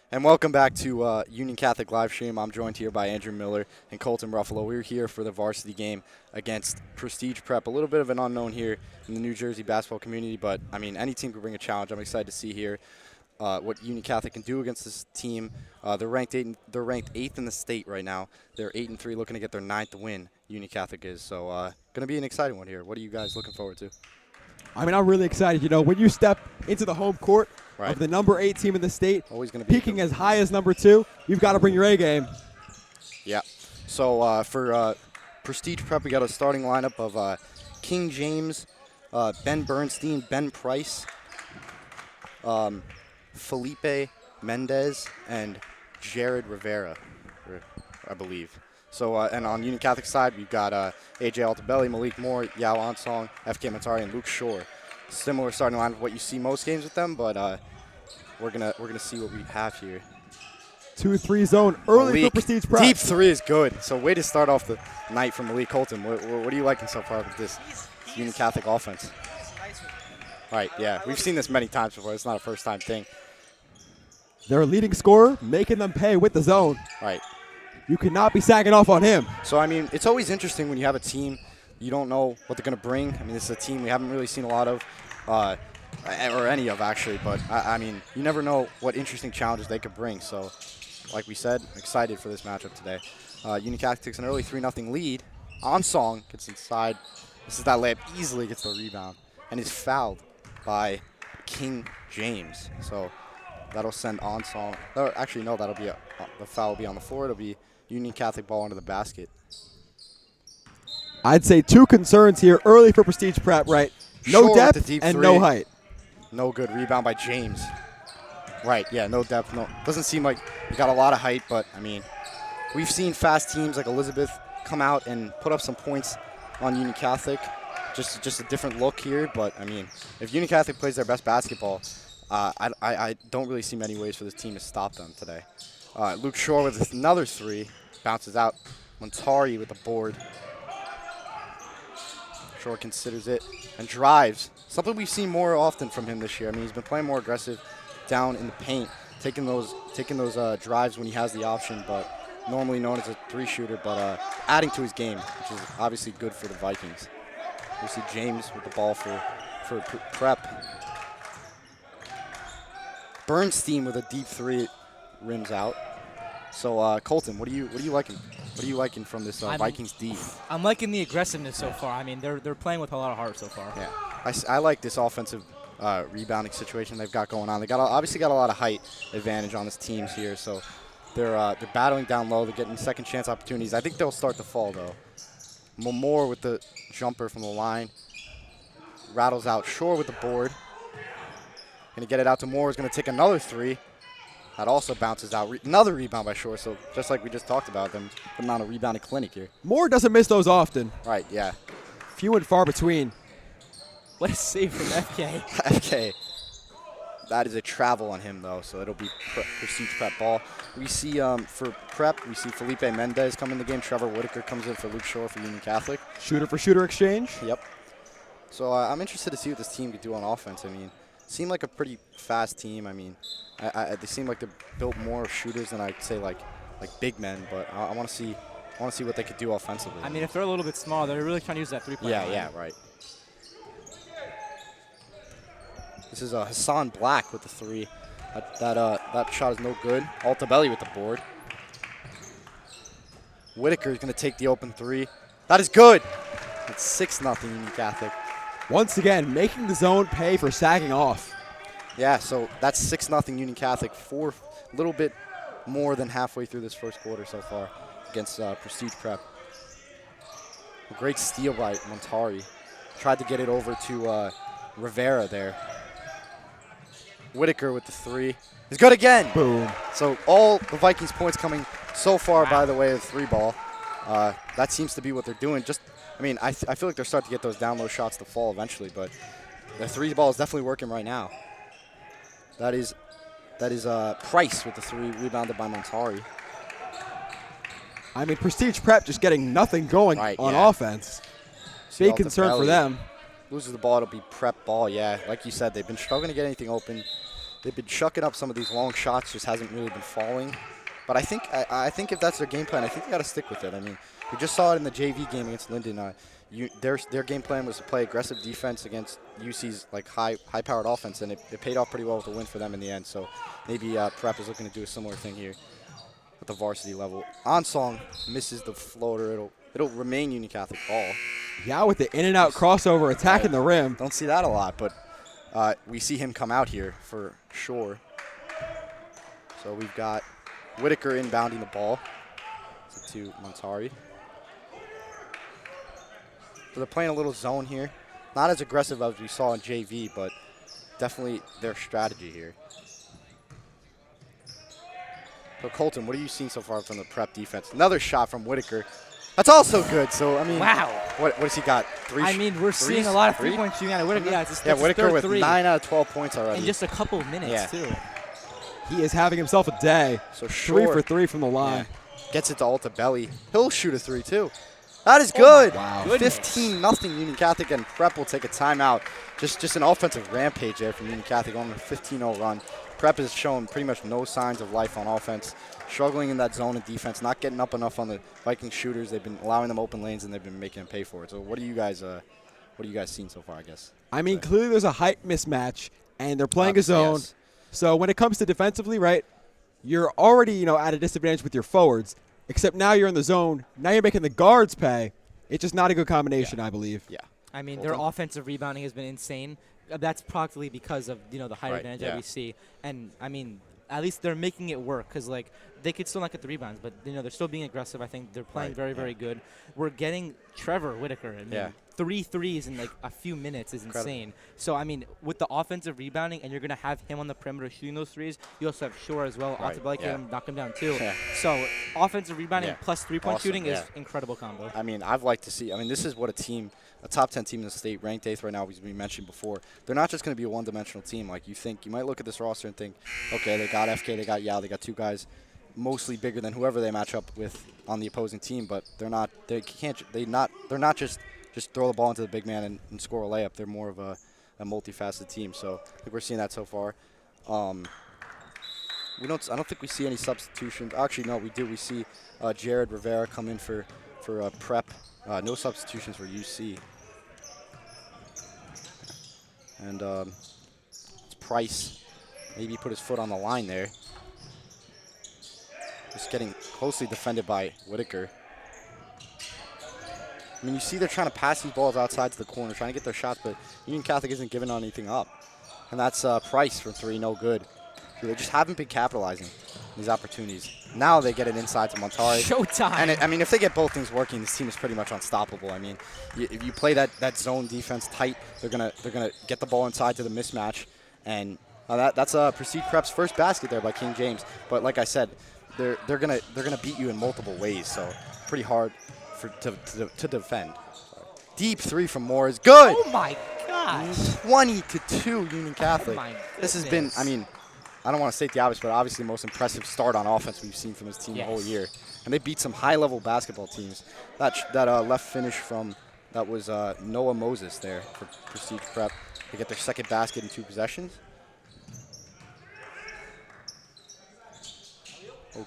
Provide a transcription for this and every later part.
And welcome back to Union Catholic live stream. I'm joined here by Andrew Miller and Colton Ruffalo. We're here for the varsity game against Prestige Prep. A little bit of an unknown here in the New Jersey basketball community, but I mean, any team could bring a challenge. I'm excited to see here what Union Catholic can do against this team. They're ranked eighth in the state right now. They're 8-3, looking to get their 9th win. Union Catholic is so going to be an exciting one here. What are you guys looking forward to? I mean, I'm really excited. You know, when you step into the home court Right. of the number 8 team in the state, Always going to be peaking as high as number 2, you've got to bring your A game. Yeah. So for Prestige Prep, we got a starting lineup of King James, Ben Bernstein, Ben Price, Felipe Mendez, and Jared Rivera, I believe. So and on Union Catholic side, we've got AJ Altabelli, Malik Moore, Yao Ansong, FK Matari, and Luke Shore. Similar starting line of what you see most games with them, but we're gonna see what we have here. 2-3 zone early Malik, for Prestige Prep. deep three is good. So way to start off the night for Malik Colton. What are you liking so far with this Union Catholic offense? Right, yeah, we've seen this many times before. It's not a first-time thing. Their leading scorer, making them pay with the zone. Right. You cannot be sagging off on him. So, I mean, it's always interesting when you have a team, you don't know what they're going to bring. I mean, this is a team we haven't really seen a lot of, or any of, actually. But, I mean, you never know what interesting challenges they could bring. So, like we said, excited for this matchup today. Union Catholic takes an early 3-0 lead. Ansong gets inside. This is that layup, easily gets the rebound, and is fouled by King James. So, that'll send Ansong. Or actually, no, that'll be the foul will be on the floor. It'll be Union Catholic ball under the basket. I'd say 2 concerns here early for Prestige Prep, right? No Shore with the depth deep and three. no height. No good rebound by James. Right, yeah, no depth. No, doesn't seem like we got a lot of height, but I mean, we've seen fast teams like Elizabeth come out and put up some points on Union Catholic. Just a different look here, but I mean, if Union Catholic plays their best basketball, I don't really see many ways for this team to stop them today. Luke Shore with another 3, bounces out. Montari with the board. Shore considers it and drives. Something we've seen more often from him this year. I mean, he's been playing more aggressive down in the paint, taking those drives when he has the option, but normally known as a 3-shooter, but adding to his game, which is obviously good for the Vikings. We see James with the ball for Prep. Bernstein with a deep 3 rims out. So Colton, what are you liking? What are you liking from this Vikings D? I'm liking the aggressiveness so far. I mean, they're playing with a lot of heart so far. Yeah, I like this offensive rebounding situation they've got going on. They obviously got a lot of height advantage on this teams here, so they're battling down low. They're getting second chance opportunities. I think they'll start to fall though. Moore with the jumper from the line, rattles out. Shore with the board. Gonna get it out to Moore. Is gonna take another 3. That also bounces out. Another rebound by Shore. So just like we just talked about them putting on a rebounding clinic here. Moore doesn't miss those often. Right. Yeah. Few and far between. What a save from FK. FK. That is a travel on him, though, so it'll be Prestige Prep ball. We see for Prep, we see Felipe Mendez come in the game. Trevor Whitaker comes in for Luke Shore for Union Catholic. Shooter for shooter exchange. Yep. So I'm interested to see what this team could do on offense. I mean, seem like a pretty fast team. I mean, they seem like they're built more of shooters than I'd say like big men. But I want to see what they could do offensively. I mean, if they're a little bit small, they're really trying to use that 3-point line. Yeah, right. This is Hassan Black with the 3. That shot is no good. Altabelli with the board. Whitaker is going to take the open 3. That is good. It's 6-0 Union Catholic. Once again, making the zone pay for sagging off. Yeah, so that's 6-0 Union Catholic. A little bit more than halfway through this first quarter so far against Prestige Prep. A great steal by Montari. Tried to get it over to Rivera there. Whitaker with the 3. He's good again. Boom. So all the Vikings points coming so far by the way of the 3 ball. That seems to be what they're doing. I mean, I feel like they're starting to get those down low shots to fall eventually, but the 3 ball is definitely working right now. That is Price with the 3, rebounded by Montari. I mean, Prestige Prep just getting nothing going on offense. Big concern for them. Loses the ball, it'll be Prep ball. Yeah, like you said, they've been struggling to get anything open. they've been chucking up some of these long shots, just hasn't really been falling. But I think if that's their game plan, I think they got to stick with it. I mean, we just saw it in the JV game against Linden. Their game plan was to play aggressive defense against UC's like high-powered offense, and it paid off pretty well with a win for them in the end. So maybe Prep is looking to do a similar thing here at the varsity level. Onsong misses the floater. It'll remain Union Catholic ball. Yeah, with the in-and-out crossover attacking the rim. Don't see that a lot, but we see him come out here for sure. So we've got Whitaker inbounding the ball to Montari. So they're playing a little zone here. Not as aggressive as we saw in JV, but definitely their strategy here. So Colton, what are you seeing so far from the Prep defense? Another shot from Whitaker. That's also good. So, I mean, wow. What has he got? We're seeing a lot of three-point shooting out of Whitaker. Yeah, Whitaker with 9 out of 12 points already. In just a couple of minutes, too. He is having himself a day. So 3 for 3 from the line. Yeah. Gets it to Altabelli. He'll shoot a 3, too. That is good. Wow. 15-0 Union Catholic, and Prep will take a timeout. Just an offensive rampage there from Union Catholic on a 15-0 run. Prep has shown pretty much no signs of life on offense. Struggling in that zone of defense, not getting up enough on the Viking shooters. They've been allowing them open lanes, and they've been making them pay for it. So what are you guys seen so far, I guess? I mean, clearly there's a height mismatch, and they're playing a zone. Yes. So when it comes to defensively, right, you're already, at a disadvantage with your forwards, except now you're in the zone. Now you're making the guards pay. It's just not a good combination, I believe. Yeah. I mean, their offensive rebonding has been insane. That's probably because of, the height advantage that we see. And, I mean, at least they're making it work because, like, they could still not get the rebounds, but, they're still being aggressive. I think they're playing very, very good. We're getting Trevor Whitaker. I mean, 3 threes in, like, a few minutes is insane. So, I mean, with the offensive rebounding and you're going to have him on the perimeter shooting those threes, you also have Shore as well. Altabelli can knock him down, too. Yeah. So, offensive rebounding plus three-point shooting is incredible combo. I mean, I'd like to see – I mean, this is what a top 10 team in the state, ranked 8th right now, as we mentioned before. They're not just going to be a one-dimensional team. Like, you might look at this roster and think, okay, they got FK, they got Yao, they got 2 guys mostly bigger than whoever they match up with on the opposing team, but they're not just throw the ball into the big man and score a layup. They're more of a multifaceted team. So I think we're seeing that so far. I don't think we see any substitutions. Actually, no, we do. We see Jared Rivera come in for Prep. No substitutions for UC. And it's Price. Maybe he put his foot on the line there. Just getting closely defended by Whitaker. I mean, you see they're trying to pass these balls outside to the corner, trying to get their shots, but Union Catholic isn't giving anything up. And that's Price from 3, no good. So they just haven't been capitalizing these opportunities. Now they get it inside to Montari. Showtime. And I mean, if they get both things working, this team is pretty much unstoppable. I mean, if you play that zone defense tight, they're gonna get the ball inside to the mismatch, and that's Prestige Prep's first basket there by King James. But like I said, they're gonna beat you in multiple ways. So pretty hard to defend. Deep 3 from Moore is good. Oh my gosh. 20-2 Union Catholic. Oh this has been, I mean, I don't want to state the obvious, but obviously the most impressive start on offense we've seen from this team the whole year. And they beat some high-level basketball teams. That left finish from, that was Noah Moses there for Prestige Prep. They get their second basket in 2 possessions.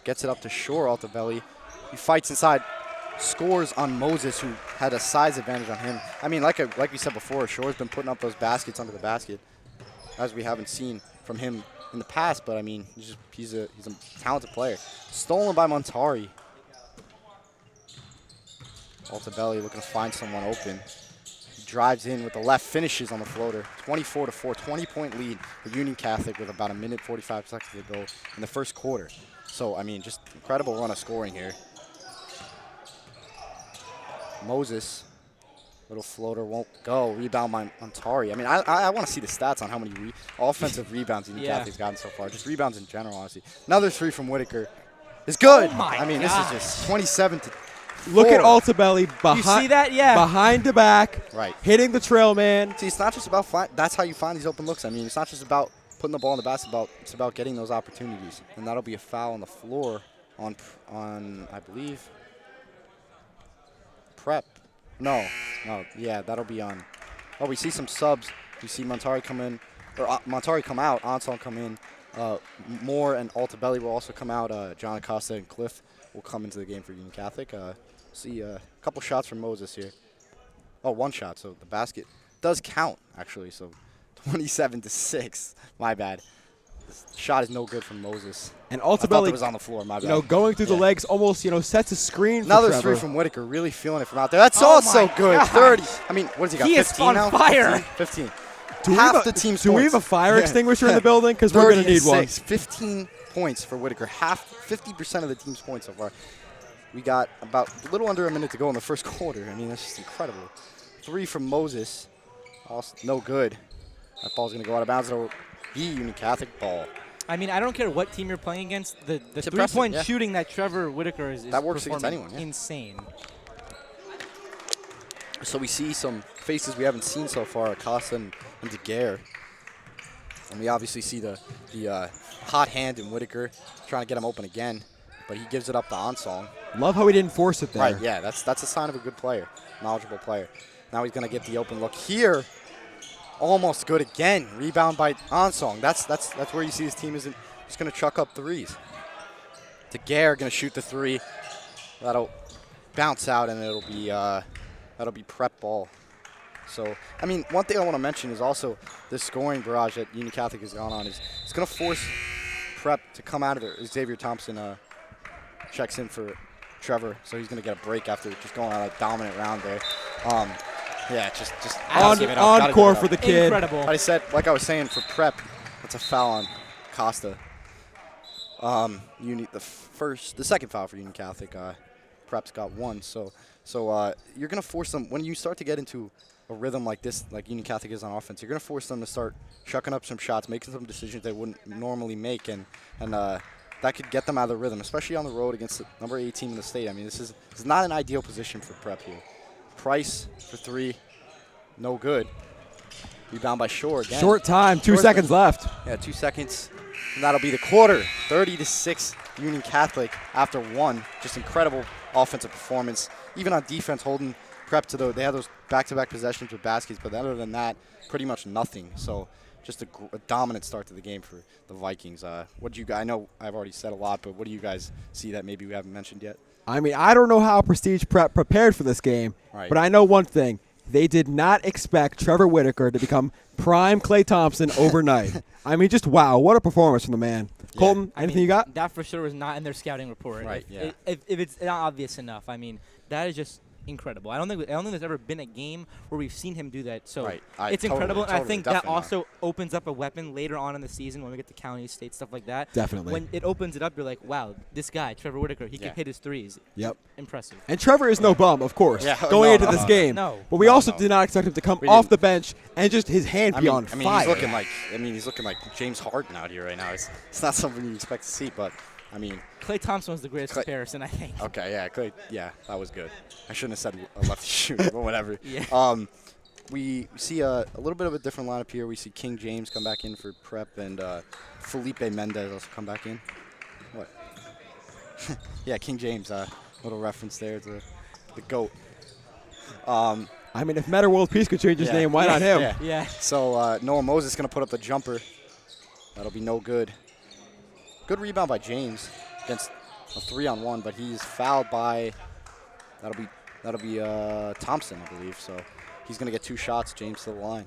Gets it up to Shore, Altabelli. He fights inside, scores on Moses, who had a size advantage on him. I mean, like we said before, Shore's been putting up those baskets under the basket, as we haven't seen from him in the past. But I mean, he's a talented player. Stolen by Montari. Altabelli looking to find someone open. He drives in with the left, finishes on the floater. 24-4, 20-point lead for Union Catholic with about 1:45 seconds to go in the first quarter. So, I mean, just incredible run of scoring here. Moses, little floater, won't go. Rebound by Montari. I mean, I want to see the stats on how many offensive rebounds Union Catholic's gotten so far. Just rebounds in general, honestly. Another 3 from Whitaker is good. Oh my I mean, gosh. this is just 27-4. Look at Altabelli behind. You see that? Yeah. Behind the back. Right. Hitting the trail man. See, it's not just about that's how you find these open looks. I mean, it's not just about putting the ball in the basket. It's about getting those opportunities. And that'll be a foul on the floor on I believe, Prep. No, yeah, that'll be on. Oh, we see some subs. We see Montari come in. Montari come out, Ansong come in. Moore and Altabelli will also come out. John Acosta and Cliff will come into the game for Union Catholic. See a couple shots from Moses here. Oh, one shot. So the basket does count, actually. So 27-6. My bad. This shot is no good from Moses. And I thought Altabelli it was on the floor. My bad. going through the legs, almost, sets a screen Another for Trevor. three from Whitaker. Really feeling it from out there. That's Oh also my good. God. 30. I mean, what has he got? He is 15 on now? fire. 15. Do we Half have the team's Do we have a points. fire Yeah. extinguisher in the building? Because we're going to need one. 15 points for Whitaker. 50% of the team's points so far. We got about a little under a minute to go in the first quarter. I mean, that's just incredible. 3 from Moses. Also, no good. That ball's going to go out of bounds. It'll be Union Catholic ball. I mean, I don't care what team you're playing against. The It's impressive, three-point yeah. shooting that Trevor Whitaker is That works against performing anyone, yeah. insane. So we see some faces we haven't seen so far, Acosta and Daguerre. And we obviously see the hot hand in Whitaker trying to get him open again, but he gives it up to Ansong. Love how he didn't force it there. Right, yeah, that's a sign of a good player, knowledgeable player. Now he's going to get the open look here. Almost good again. Rebound by Ansong. That's where you see his team isn't just going to chuck up threes. Daguerre going to shoot the 3. That'll bounce out, and that'll be prep ball. So, I mean, one thing I want to mention is also the scoring barrage that Union Catholic has gone on is it's going to force prep to come out of there. Xavier Thompson checks in for Trevor, so he's going to get a break after just going on a dominant round there. Yeah, just gotta give it up, gotta give encore it up. for the kid. Incredible. Like I was saying, for prep, that's a foul on Costa. The second foul for Union Catholic. Prep's got 1. So you're gonna force them when you start to get into a rhythm like this, like Union Catholic is on offense. You're gonna force them to start chucking up some shots, making some decisions they wouldn't normally make, and that could get them out of the rhythm, especially on the road against the number 8 team in the state. I mean, this is not an ideal position for Prep here. Price for 3, no good. Rebound by Shore again. Short time, 2 seconds left. Yeah, 2 seconds. And that'll be the quarter. 30-6 Union Catholic after 1. Just incredible offensive performance. Even on defense, holding Prep to they had those back-to-back possessions with baskets, but other than that, pretty much nothing. So just a dominant start to the game for the Vikings. What do you guys? I know I've already said a lot, but what do you guys see that maybe we haven't mentioned yet? I mean, I don't know how Prestige Prep prepared for this game, Right. but I know one thing. They did not expect Trevor Whitaker to become prime Klay Thompson overnight. I mean, just wow, what a performance from the man. Yeah. Colton, I anything mean, you got? That for sure was not in their scouting report. Right, yeah. If it's not obvious enough, I mean, that is just incredible. I don't think there's ever been a game where we've seen him do that. So Right. it's incredible, and I Totally, think that definitely also opens up a weapon later on in the season when we get to county, state, stuff like that. Definitely. When it opens it up, you're like, wow, this guy, Trevor Whitaker, he Yeah. can hit his threes. Yep. Impressive. And Trevor is no bum, of course, Yeah, going no, into no, this no. game. No. But we No, also no. did not expect him to come We off didn't. the bench and just his hand be on fire. he's looking like James Harden out here right now. It's not something you expect to see, but I mean, Klay Thompson was the greatest Klay- comparison, I think. okay, yeah, Clay, yeah, that was good. I shouldn't have said a lefty shooter, but whatever. Yeah. We see a little bit of a different lineup here. We see King James come back in for Prep, and Felipe Mendez also come back in. What? Yeah, King James. Little reference there to the GOAT. I mean, if Meta World Peace could change his Yeah. name, why not him? Yeah. Yeah. So Noah Moses going to put up the jumper. That'll be no good. Good rebound by James against a 3-on-1, but he's fouled by that'll be Thompson, I believe. So he's going to get 2 shots. James to the line.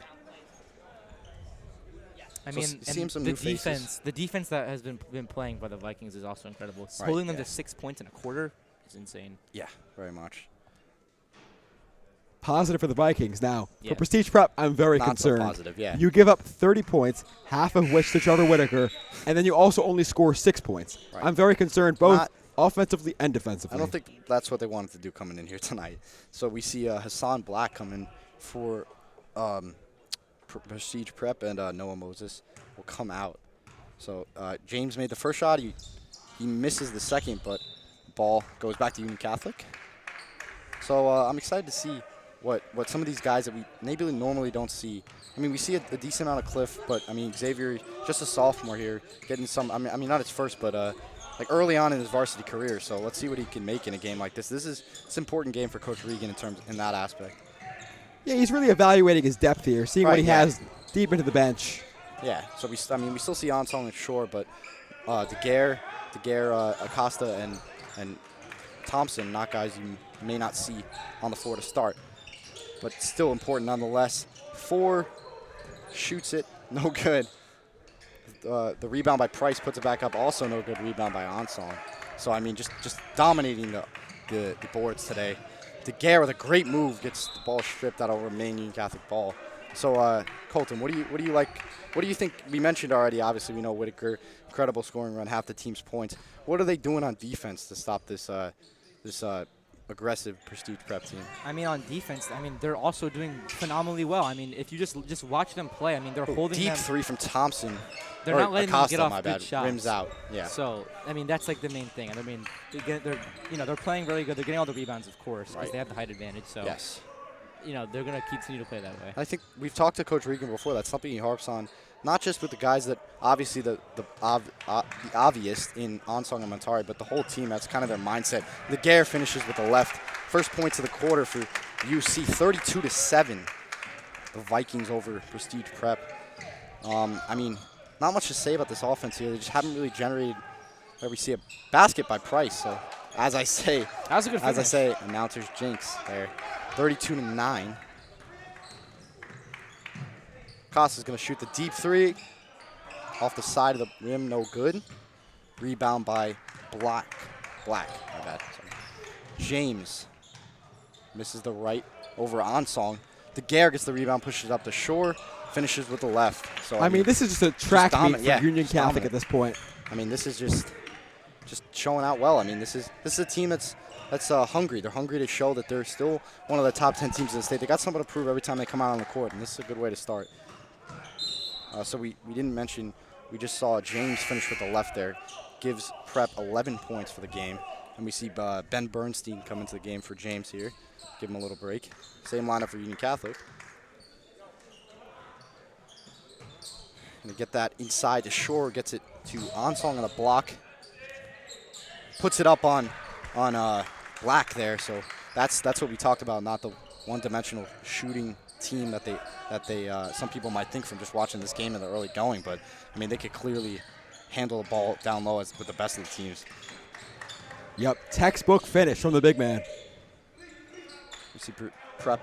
I So mean, seeing and some the new faces. the defense that has been playing by the Vikings is also incredible. Right, Holding them yeah. to 6 points in a quarter is insane. Yeah, very much. Positive for the Vikings. Now, Yeah. for Prestige Prep, I'm very Not so concerned. positive, yeah. You give up 30 points, half of which to Trevor Whitaker, and then you also only score 6 points. Right. I'm very concerned both Not- offensively and defensively. I don't think that's what they wanted to do coming in here tonight. So we see Hassan Black come in for Prestige Prep, and Noah Moses will come out. So James made the first shot. He misses the second, but ball goes back to Union Catholic. So I'm excited to see what some of these guys that we maybe normally don't see. I mean, we see a decent amount of Cliff, but I mean Xavier, just a sophomore here, getting some. I mean not his first, but like early on in his varsity career. So let's see what he can make in a game like this. It's an important game for Coach Regan in that aspect. Yeah, he's really evaluating his depth here, seeing what Right, he yeah. has deep into the bench. Yeah. So we still see Onsong and Shore, but DeGare, Acosta, and Thompson, not guys you may not see on the floor to start, but still important nonetheless. 4 shoots it, no good. The rebound by Price puts it back up, also no good rebound by Onsong. So I mean, just dominating the boards today. DeGare with a great move gets the ball stripped out of Remain Union Catholic ball. So Colton, what do you like? What do you think? We mentioned already. Obviously, we know Whitaker, incredible scoring run, half the team's points. What are they doing on defense to stop this aggressive Prestige Prep team? I mean, on defense, I mean, they're also doing phenomenally well. I mean, if you just watch them play, I mean, they're holding deep them. 3 from Thompson. They're not letting Acosta, them get off my good bad. shots. Rims out. Yeah. So I mean, that's like the main thing. And I mean, they're playing really good. They're getting all the rebounds, of course, because they have the height advantage. So yes. They're going to continue to play that way. I think we've talked to Coach Regan before. That's something he harps on, not just with the guys that obviously the obvious in Onsong and Montari, but the whole team. That's kind of their mindset. DeGare finishes with the left. First points of the quarter for UC, 32-7. The Vikings over Prestige Prep. I mean, not much to say about this offense here. They just haven't really generated. Where we see a basket by Price. So, as I say, that was a good finish. As I say, announcer's jinx there. 32-9. Costa's going to shoot the deep 3 off the side of the rim, no good. Rebound by Black, my bad. Sorry. James misses the right over Onsong. DeGare gets the rebound, pushes it up the Shore, finishes with the left. So I mean, this is just a track meet for Union Catholic dominant. at this point. I mean, this is just showing out well. I mean, this is a team that's hungry. They're hungry to show that they're still one of the top 10 teams in the state. They got something to prove every time they come out on the court, and this is a good way to start. So we didn't mention, we just saw James finish with the left there. Gives Prep 11 points for the game. And we see Ben Bernstein come into the game for James here. Give him a little break. Same lineup for Union Catholic. Gonna get that inside to Shore, gets it to Onsong on the block. Puts it up on Black there, so that's what we talked about, not the one-dimensional shooting team that they some people might think from just watching this game in the early going, but I mean they could clearly handle the ball down low with the best of the teams. Yep, textbook finish from the big man. You see Prep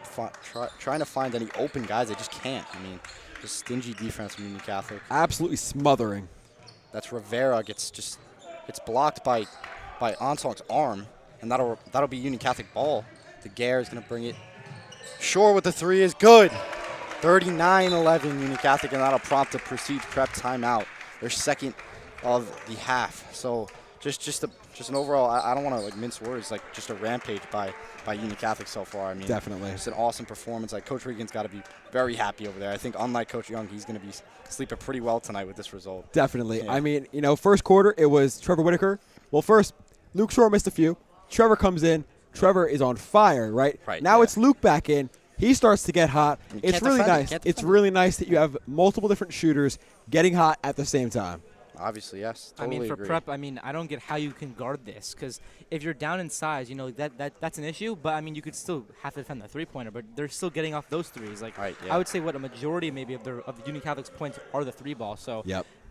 trying to find any open guys, they just can't. I mean, just stingy defense from Union Catholic. Absolutely smothering. That's Rivera gets blocked by Onsong's arm, and that'll be Union Catholic ball. DeGare is going to bring it. Shore with the 3 is good. 39-11 Union Catholic, and that'll prompt a Prestige Prep timeout. Their second of the half. So just an overall, I don't want to mince words, just a rampage by Union Catholic so far. I mean, definitely. It's an awesome performance. Coach Regan's got to be very happy over there. I think unlike Coach Young, he's going to be sleeping pretty well tonight with this result. Definitely. Yeah. I mean, first quarter it was Trevor Whitaker. Well, first Luke Shore missed a few. Trevor comes in. Trevor is on fire, right? Now it's Luke back in. He starts to get hot. It's really nice. It's really nice that you have multiple different shooters getting hot at the same time. Obviously, yes. Totally I mean, for agree. Prep, I don't get how you can guard this, because if you're down in size, that's an issue. But I mean, you could still have to defend the 3-pointer, but they're still getting off those threes. I would say a majority maybe of the Union Catholic's points are the 3-ball. So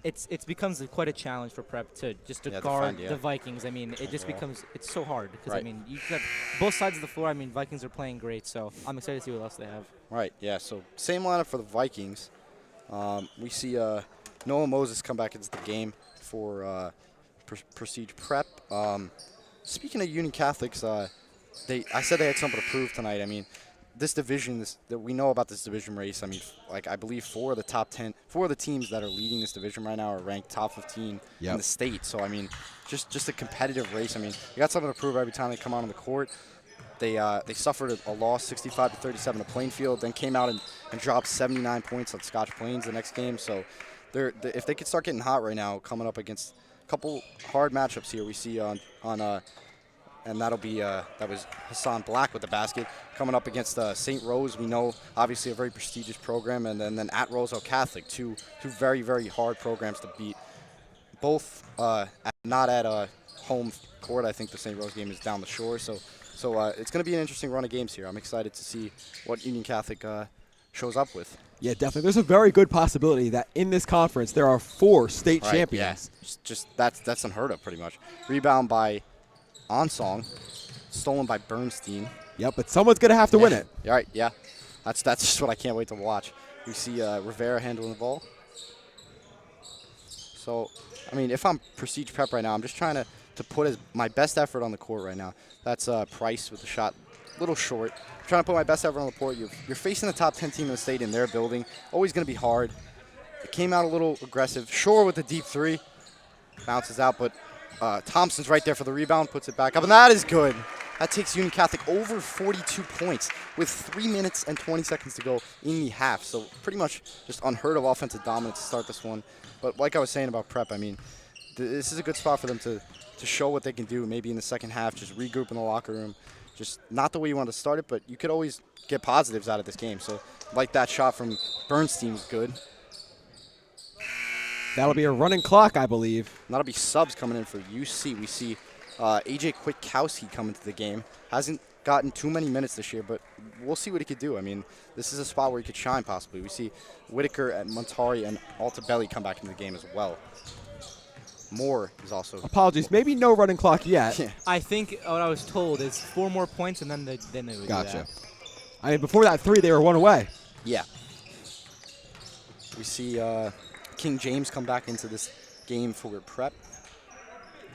it becomes quite a challenge for Prep to guard the Vikings. I mean, it just becomes so hard because I mean, you have both sides of the floor. I mean, Vikings are playing great, so I'm excited to see what else they have. Right. Yeah. So same lineup for the Vikings. We see Noah Moses come back into the game for Prestige Prep. Speaking of Union Catholics, I said they had something to prove tonight. I mean, this division, that we know about this division race. I mean, I believe 4 of the teams that are leading this division right now are ranked top 15 in the state. So I mean, just a competitive race. I mean, you got something to prove every time they come out on the court. They suffered a loss, 65-37 to Plainfield, then came out and dropped 79 points on Scotch Plains the next game. So if they could start getting hot right now, coming up against a couple hard matchups here, we see and that'll be that was Hassan Black with the basket coming up against St. Rose. We know obviously a very prestigious program, and then at Roseville Catholic, two very, very hard programs to beat. Both not at home court. I think the St. Rose game is down the shore, so it's going to be an interesting run of games here. I'm excited to see what Union Catholic shows up with. Yeah, definitely. There's a very good possibility that in this conference there are 4 state champions. Yeah, just that's unheard of pretty much. Rebound by Onsong, stolen by Bernstein. Yep, but someone's going to have to win it. All right, yeah. That's just what I can't wait to watch. We see Rivera handling the ball. So, I mean, if I'm Prestige Prep right now, I'm just trying to put my best effort on the court right now. That's Price with the shot, a little short. I'm trying to put my best effort on the court. You're facing the top 10 team in the state in their building. Always going to be hard. It came out a little aggressive. Shore with the deep 3. Bounces out, but Thompson's right there for the rebound, puts it back up, and that is good. That takes Union Catholic over 42 points with 3 minutes and 20 seconds to go in the half. So pretty much just unheard of offensive dominance to start this one. But like I was saying about Prep, I mean, this is a good spot for them to show what they can do maybe in the second half, just regroup in the locker room. Just not the way you want to start it, but you could always get positives out of this game. So like that shot from Bernstein was good. That'll be a running clock, I believe. And that'll be subs coming in for UC. We see AJ Kwiatkowski come into the game. Hasn't gotten too many minutes this year, but we'll see what he could do. I mean, this is a spot where he could shine possibly. We see Whitaker and Montari and Altabelli come back into the game as well. Moore is also. Apologies, maybe no running clock yet. Yeah. I think what I was told is 4 more points, and then they would Gotcha. do that. I mean, before that 3, they were 1 away. Yeah. We see King James come back into this game for Prep.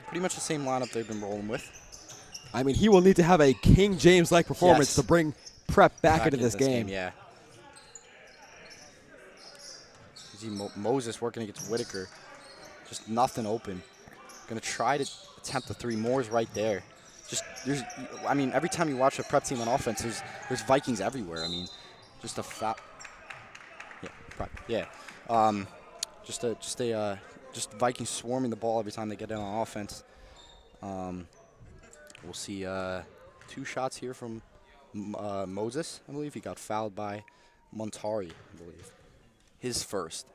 Pretty much the same lineup they've been rolling with. I mean, he will need to have a King James-like performance Yes. to bring Prep back into this game. Yeah. You see Moses working against Whitaker. Just nothing open. Going to try to attempt the 3. Moore's right there. I mean, every time you watch a Prep team on offense, there's Vikings everywhere. I mean, just a foul. Yeah, Prep. Yeah. Just Vikings swarming the ball every time they get in on offense. We'll see 2 shots here from Moses, I believe. He got fouled by Montari, I believe. His first.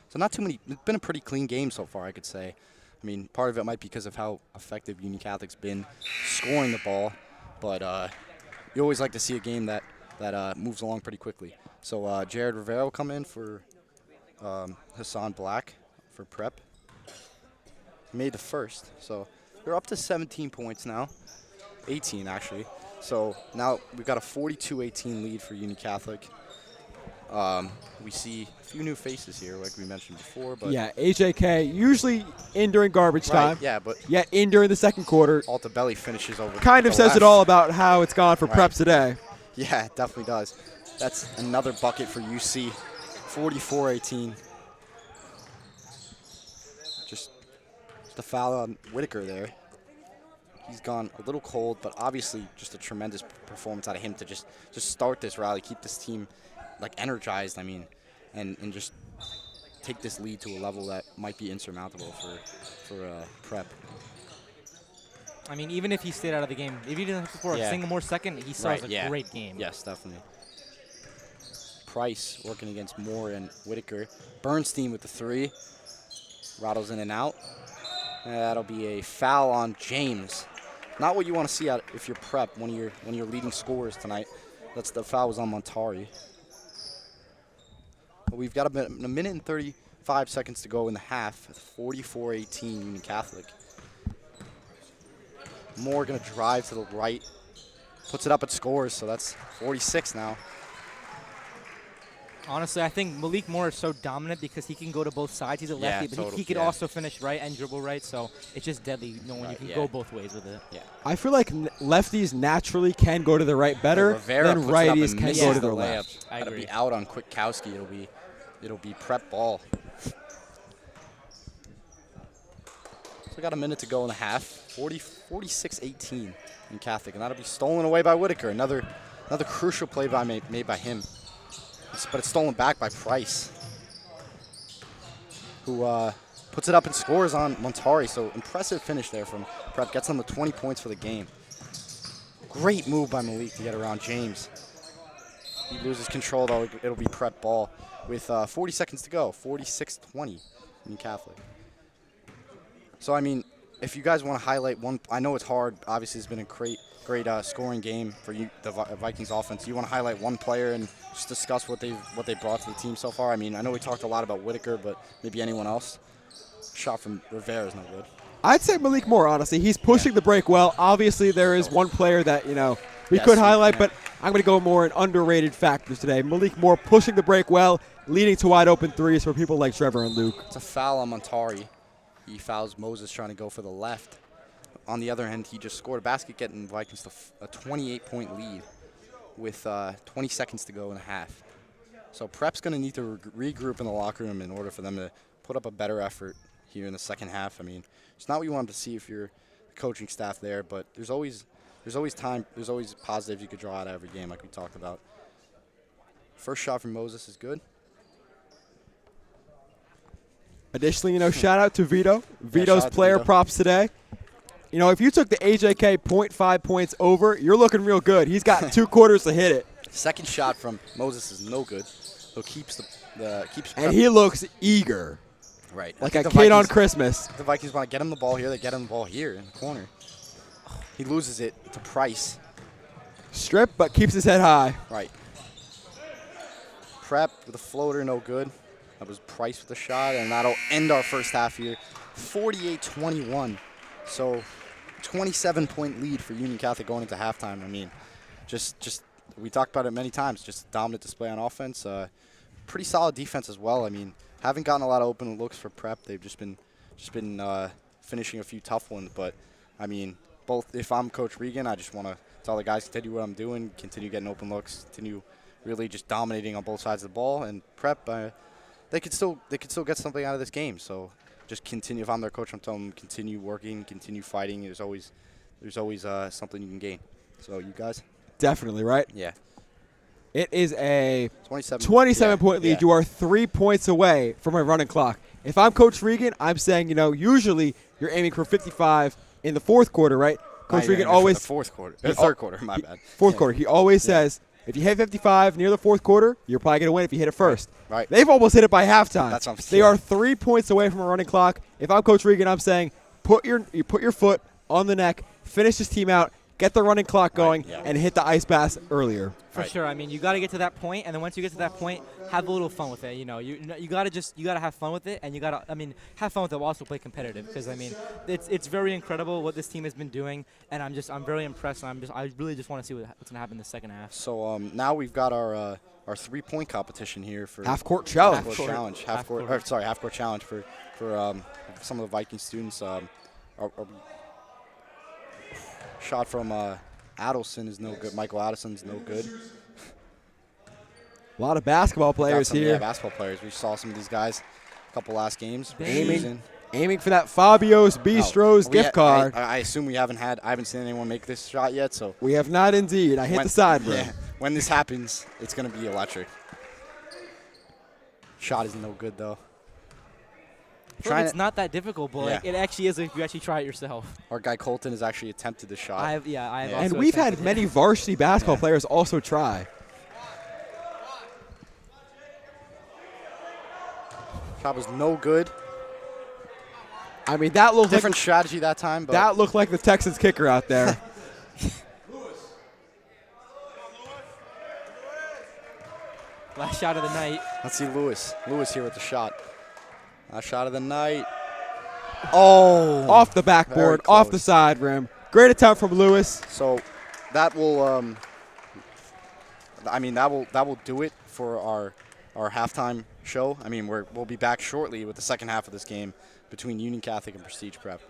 So not too many. It's been a pretty clean game so far, I could say. I mean, part of it might be because of how effective Union Catholic's been scoring the ball, but you always like to see a game that moves along pretty quickly. So Jared Rivera will come in for Hassan Black for Prep. He made the first, so we're up to 17 points now, 18 actually. So now we've got a 42-18 lead for Union Catholic. We see a few new faces here, like we mentioned before. But yeah, AJK usually in during garbage time. Yeah, but yet in during the second quarter. Altabelli finishes over. Kind of says left. it all about how it's gone for Prep today. Yeah, it definitely does. That's another bucket for UC, 44-18. Just a foul on Whitaker there. He's gone a little cold, but obviously just a tremendous performance out of him to just start this rally, keep this team like energized. I mean, and just take this lead to a level that might be insurmountable for Prep. I mean, even if he stayed out of the game, if he didn't score a single more second, he saw a great game. Yes, definitely. Price working against Moore and Whitaker. Bernstein with the 3. Rattles in and out. That'll be a foul on James. Not what you want to see out if you're Prep, one of your leading scorers tonight. The foul was on Montari. But we've got a minute and 35 seconds to go in the half. 44-18 Union Catholic. Moore going to drive to the right. Puts it up and scores, so that's 46 now. Honestly, I think Malik Moore is so dominant because he can go to both sides. He's a lefty, but he can also finish right and dribble right, so it's just deadly when you can go both ways with it. Yeah. I feel like lefties naturally can go to the right better than righties can go to the left. I agree. It'll be out on Kwiatkowski. It'll be Prep ball. So we got a minute to go in the half. 46-18 in Catholic, and that'll be stolen away by Whitaker. Another crucial play made by him. But it's stolen back by Price, who puts it up and scores on Montari. So impressive finish there from Prep. Gets on the 20 points for the game. Great move by Malik to get around James. He loses control, though. It'll be Prep ball with 40 seconds to go. 46-20 in Catholic. So, I mean, if you guys want to highlight one, I know it's hard. Obviously, it's been a great scoring game for you, the Vikings offense. You want to highlight one player and just discuss what they brought to the team so far? I mean, I know we talked a lot about Whitaker, but maybe anyone else. Shot from Rivera is no good. I'd say Malik Moore, honestly. He's pushing the break well. Obviously, there is one player that, we could highlight, but I'm going to go more in underrated factors today. Malik Moore pushing the break well, leading to wide open threes for people like Trevor and Luke. It's a foul on Montari. He fouls Moses trying to go for the left. On the other end, he just scored a basket, getting Vikings to a 28-point lead with 20 seconds to go in a half. So Prep's going to need to regroup in the locker room in order for them to put up a better effort here in the second half. I mean, it's not what you want to see if you're the coaching staff there, but there's always positives you could draw out of every game, like we talked about. First shot from Moses is good. Additionally, shout out to Vito. Vito's player props today. If you took the AJK 0.5 points over, you're looking real good. He's got 2 quarters to hit it. Second shot from Moses is no good. So keeps and he looks eager. Right. Like a kid on Christmas. The Vikings want to get him the ball here. They get him the ball here in the corner. He loses it to Price. Strip, but keeps his head high. Right. Prep with a floater, no good. That was Price with the shot, and that'll end our first half here. 48-21. So 27-point lead for Union Catholic going into halftime. I mean, just we talked about it many times. Just dominant display on offense. Pretty solid defense as well. I mean, haven't gotten a lot of open looks for Prep. They've just been finishing a few tough ones. But I mean, both. If I'm Coach Regan, I just want to tell the guys continue what I'm doing, continue getting open looks, continue really just dominating on both sides of the ball. And Prep, they could still get something out of this game. So just continue. If I'm their coach, I'm telling them continue working, continue fighting. There's always something you can gain. So you guys. Definitely, right? Yeah. It is a 27-point lead. Yeah. You are 3 points away from a running clock. If I'm Coach Regan, I'm saying, usually you're aiming for 55 in the fourth quarter, right? Coach Regan always the fourth quarter, third quarter. My bad. Fourth quarter. He always says, if you hit 55 near the fourth quarter, you're probably going to win if you hit it first. Right. They've almost hit it by halftime. That's what I'm They are 3 points away from a running clock. If I'm Coach Regan, I'm saying, put your foot on the neck, finish this team out, get the running clock going, and hit the ice bath earlier. For sure. I mean, you got to get to that point, and then once you get to that point, have a little fun with it. You got to have fun with it, and you got to have fun with it while also play competitive, because it's very incredible what this team has been doing, and I'm very impressed, and I really just want to see what's going to happen in the second half. So now we've got our 3-point competition here for half-court challenge. Half-court challenge for some of the Viking students. Shot from Adelson is no good. Michael Addison's no good. A lot of basketball players here. Yeah, basketball players. We saw some of these guys a couple last games. Aiming for that Fabio's Bistro's gift card. I assume I haven't seen anyone make this shot yet. So we have not indeed. I hit the side rim. Yeah, when this happens, it's going to be electric. Shot is no good, though. It's not that difficult, but it actually is if you actually try it yourself. Our guy Colton has actually attempted the shot. I have and we've had many varsity basketball players also try. Shot was no good. I mean, that looked different strategy that time. But that looked like the Texans kicker out there. Last shot of the night. Let's see Lewis. Lewis here with the shot. Last shot of the night. Oh! Off the backboard, off the side rim. Great attempt from Lewis. So that will, that will do it for our halftime show. I mean, we'll be back shortly with the second half of this game between Union Catholic and Prestige Prep.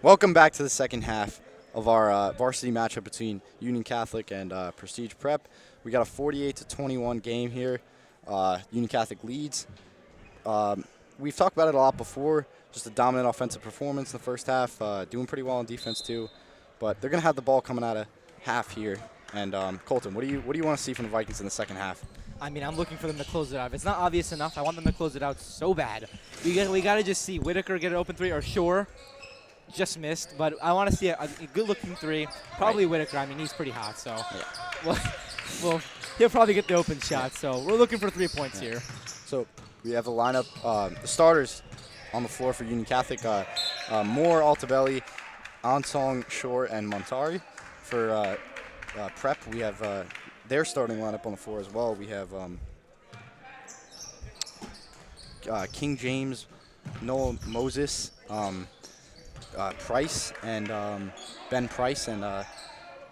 Welcome back to the second half of our varsity matchup between Union Catholic and Prestige Prep. We got a 48-21 game here. Union Catholic leads. We've talked about it a lot before. Just a dominant offensive performance in the first half, doing pretty well on defense too. But they're gonna have the ball coming out of half here. And Colton, what do you want to see from the Vikings in the second half? I mean, I'm looking for them to close it out. If it's not obvious enough, I want them to close it out so bad. We got to just see Whitaker get an open three, or Shore just missed. But I want to see a good-looking three. Probably Whitaker. I mean, he's pretty hot, so well, he'll probably get the open shot. So we're looking for 3 points here. So we have the lineup, the starters on the floor for Union Catholic. Moore, Altabelli, Ansong, Shore, and Montari. For Prep, we have their starting lineup on the floor as well. We have King James, Noah Moses, Price, and Ben Price, and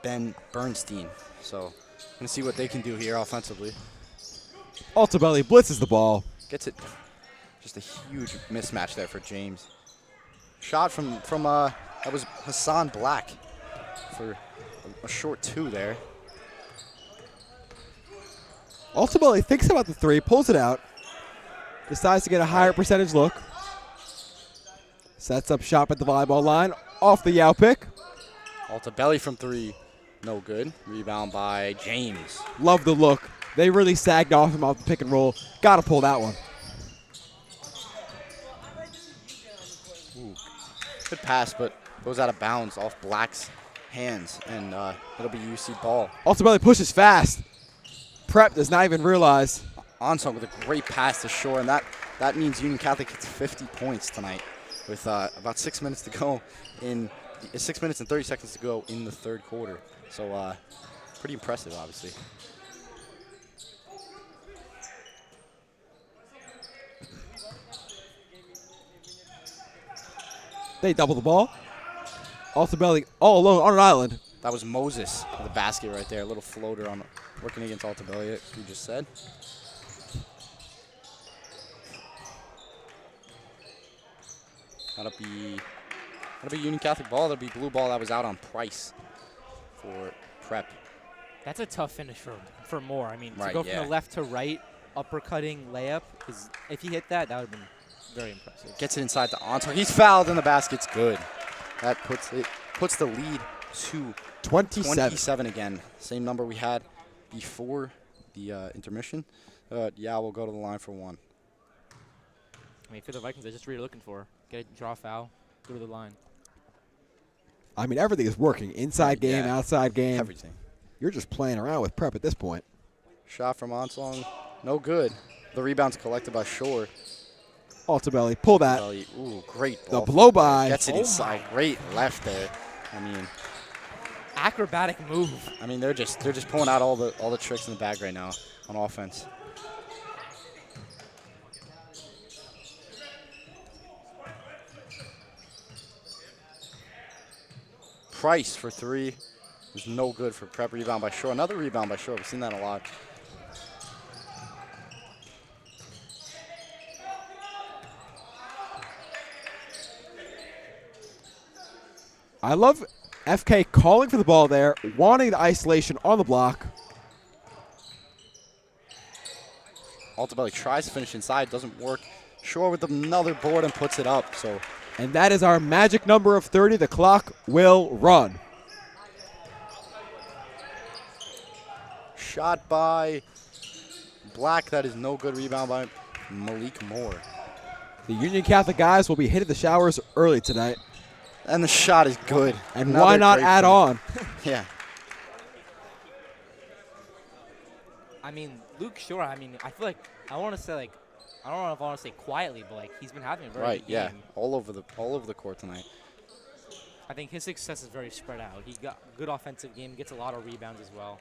Ben Bernstein. So gonna see what they can do here offensively. Altabelli blitzes the ball. Gets it. Just a huge mismatch there for James. Shot from that was Hassan Black for a short two there. Altabelli thinks about the three, pulls it out, decides to get a higher percentage look. Sets up shop at the volleyball line, off the Yao pick. Altabelli from three, no good. Rebound by James. Love the look. They really sagged off him off the pick and roll. Got to pull that one. Ooh. Good pass, but goes out of bounds off Black's hands, and it'll be UC ball. Altabelli pushes fast. Prep does not even realize. Onsong with a great pass to Shore, and that means Union Catholic gets 50 points tonight with about 6 minutes to go 6 minutes and 30 seconds to go in the third quarter. So pretty impressive, obviously. They double the ball. Altabelli all alone on an island. That was Moses with the basket right there. A little floater on working against Altabelli, as you just said. That'll be Union Catholic ball. That'll be blue ball. That was out on Price for Prep. That's a tough finish for Moore. I mean, right, to go from the left to right, uppercutting layup, if he hit that, that would have been very impressive. Gets it inside to Onsong. He's fouled and the basket's good. That puts the lead to 27 again. Same number we had before the intermission. Yeah, we'll go to the line for one. I mean, for the Vikings, that's just what you're looking for. Get a draw foul, go to the line. I mean, everything is working. Inside game, outside game. Everything. You're just playing around with Prep at this point. Shot from Onsong. No good. The rebound's collected by Shore. Altabelli, pull that. Ooh, great ball. The blow by. Gets it inside. Great left there. I mean, acrobatic move. I mean, they're just pulling out all the tricks in the bag right now on offense. Price for three was no good for Prep. Rebound by Shore. Another rebound by Shore. We've seen that a lot. I love FK calling for the ball there, wanting the isolation on the block. Altabelli tries to finish inside, doesn't work. Shore with another board and puts it up. And that is our magic number of 30. The clock will run. Shot by Black. That is no good. Rebound by Malik Moore. The Union Catholic guys will be hitting the showers early tonight. And the shot is good. And why not add on? Yeah. I mean, Luke Shore, I mean, I feel like, I don't know if I want to say quietly, but like he's been having a very good game. All over the court tonight. I think his success is very spread out. He got good offensive game, gets a lot of rebounds as well.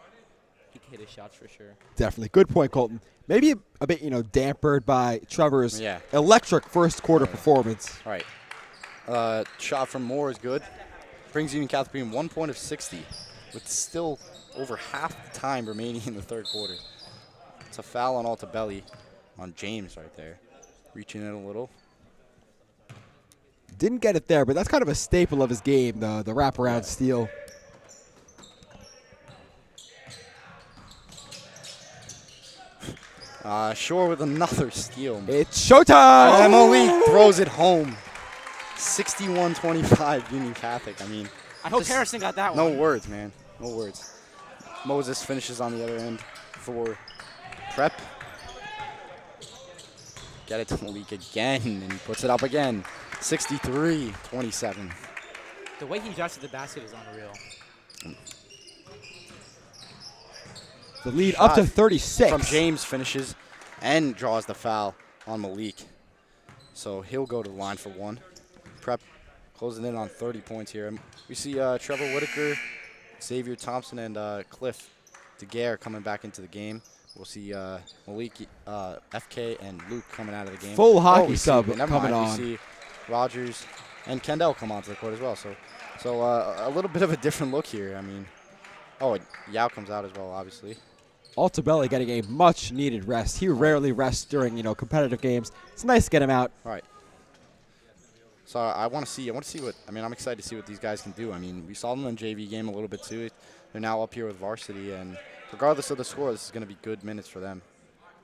He can hit his shots for sure. Definitely. Good point, Colton. Maybe a bit, dampered by Trevor's electric first quarter performance. Right. Shot from Moore is good. Brings Union Catholic being 1 point of 60 with still over half the time remaining in the third quarter. It's a foul on Altabelli on James right there. Reaching in a little. Didn't get it there, but that's kind of a staple of his game, the wraparound steal. Shore with another steal. It's showtime! And Malik throws it home. 61-25 Union Catholic. I mean, I hope Harrison got that no one. No words, man. No words. Moses finishes on the other end for Prep. Get it to Malik again, and he puts it up again. 63-27. The way he drives to the basket is unreal. The lead up to 36. From James finishes and draws the foul on Malik. So he'll go to the line for one. Prep closing in on 30 points here. We see Trevor Whitaker, Xavier Thompson, and Cliff DeGare coming back into the game. We'll see Malik, FK, and Luke coming out of the game. Full hockey sub coming on. We see Rogers and Kendall come onto the court as well. So a little bit of a different look here. I mean, Yao comes out as well, obviously. Altabelli getting a much-needed rest. He rarely rests during competitive games. It's nice to get him out. All right. So I want to see what. I mean, I'm excited to see what these guys can do. I mean, we saw them in the JV game a little bit too. They're now up here with Varsity, and regardless of the score, this is going to be good minutes for them,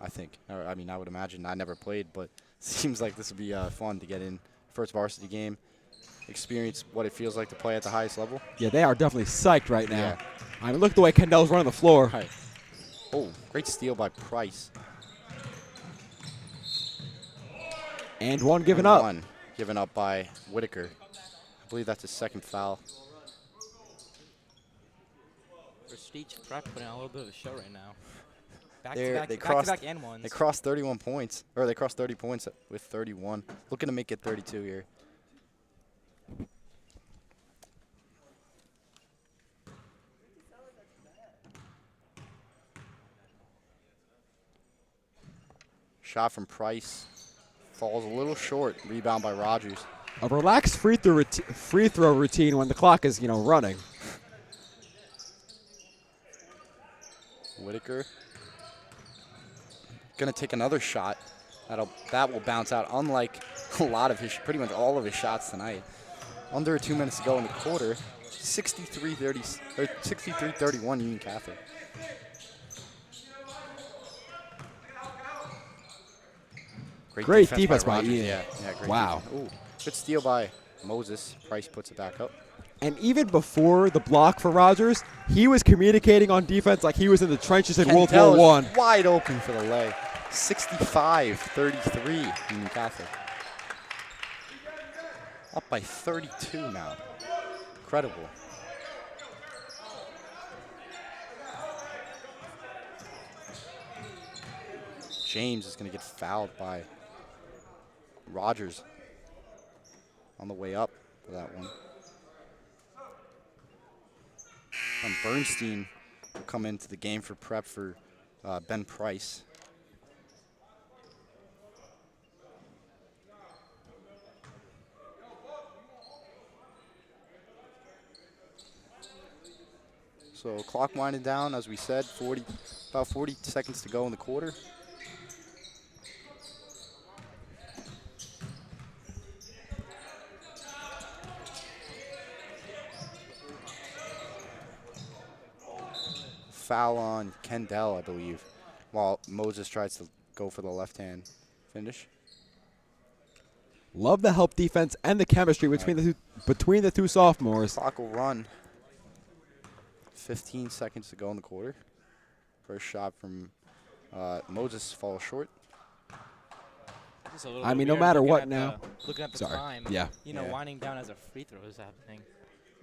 I think. I mean, I would imagine. I never played, but it seems like this would be fun to get in. First Varsity game, experience what it feels like to play at the highest level. Yeah, they are definitely psyched right now. Yeah. I mean, look at the way Kendall's running the floor. Right. Oh, great steal by Price. And one given up. One given up by Whitaker. I believe that's his second foul. Prestige Prep putting on a little bit of a show right now. They crossed 31 points, or they crossed 30 points with 31. Looking to make it 32 here. Shot from Price falls a little short. Rebound by Rogers. A relaxed free throw routine when the clock is running. Whitaker gonna take another shot. That will bounce out. Unlike pretty much all of his shots tonight. Under 2 minutes to go in the quarter. 63-31 Union Catholic. Great defense by Ian. Yeah, great. Wow. Ooh, good steal by Moses. Price puts it back up. And even before the block for Rogers, he was communicating on defense like he was in the trenches in World War I. Wide open for the lay. 65-33 Union Catholic. Up by 32 now. Incredible. James is going to get fouled by Rogers on the way up for that one. And Bernstein will come into the game for Prep for Ben Price. So clock winding down, as we said, about 40 seconds to go in the quarter. Foul on Kendall, I believe, while Moses tries to go for the left-hand finish. Love the help defense and the chemistry between the two sophomores. Clock will run. 15 seconds to go in the quarter. First shot from Moses falls short. I mean, no matter what now. Looking at the time, yeah. winding down as a free throw is happening.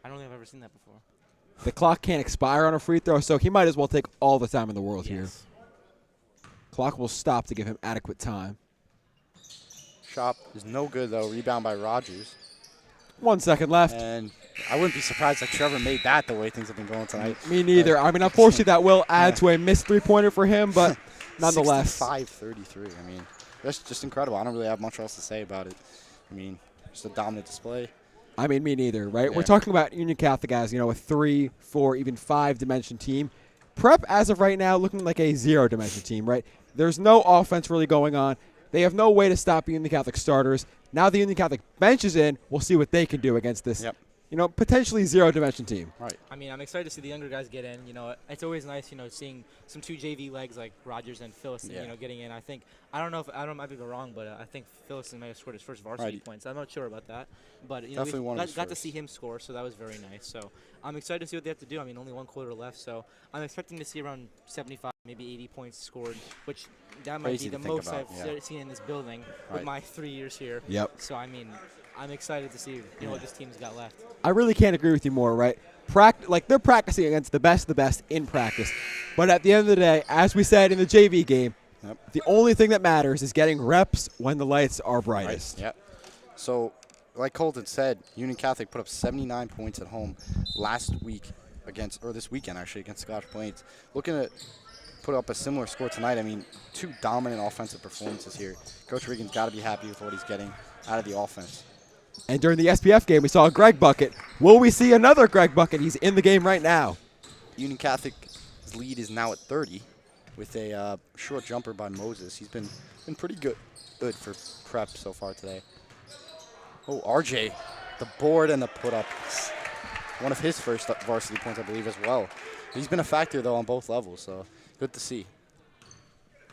I don't think I've ever seen that before. The clock can't expire on a free throw, so he might as well take all the time in the world here. Clock will stop to give him adequate time. Shot is no good, though. Rebound by Rogers. 1 second left. And I wouldn't be surprised if Trevor made that the way things have been going tonight. Me neither. I mean, unfortunately, that will add to a missed three-pointer for him, but nonetheless. 65-33. I mean, that's just incredible. I don't really have much else to say about it. I mean, just a dominant display. I mean, me neither, right? Yeah. We're talking about Union Catholic as, a 3, 4, even 5-dimension team. Prep, as of right now, looking like a 0-dimension team, right? There's no offense really going on. They have no way to stop Union Catholic starters. Now the Union Catholic bench is in. We'll see what they can do against this, potentially zero-dimension team. Right. I mean, I'm excited to see the younger guys get in. It's always nice, seeing some 2 JV legs like Rogers and Phillison, getting in. I don't know if I might be wrong, but I think Phillison might have scored his first varsity points. I'm not sure about that, but we got to see him score, so that was very nice. So I'm excited to see what they have to do. I mean, only 1 quarter left, so I'm expecting to see around 75, maybe 80 points scored, which that might be the most I've seen in this building with my 3 years here. Yep. So I mean, I'm excited to see what this team's got left. I really can't agree with you more, right? They're practicing against the best of the best in practice. But at the end of the day, as we said in the JV game, the only thing that matters is getting reps when the lights are brightest. Right. Yep. So, like Colton said, Union Catholic put up 79 points at home this weekend against Scotch Plains. Looking to put up a similar score tonight. I mean, 2 dominant offensive performances here. Coach Regan's got to be happy with what he's getting out of the offense. And during the SPF game, we saw a Greg bucket. Will we see another Greg bucket? He's in the game right now. Union Catholic's lead is now at 30 with a short jumper by Moses. He's been pretty good for prep so far today. Oh, RJ, the board and the put-up. One of his first varsity points, I believe, as well. He's been a factor, though, on both levels, so good to see.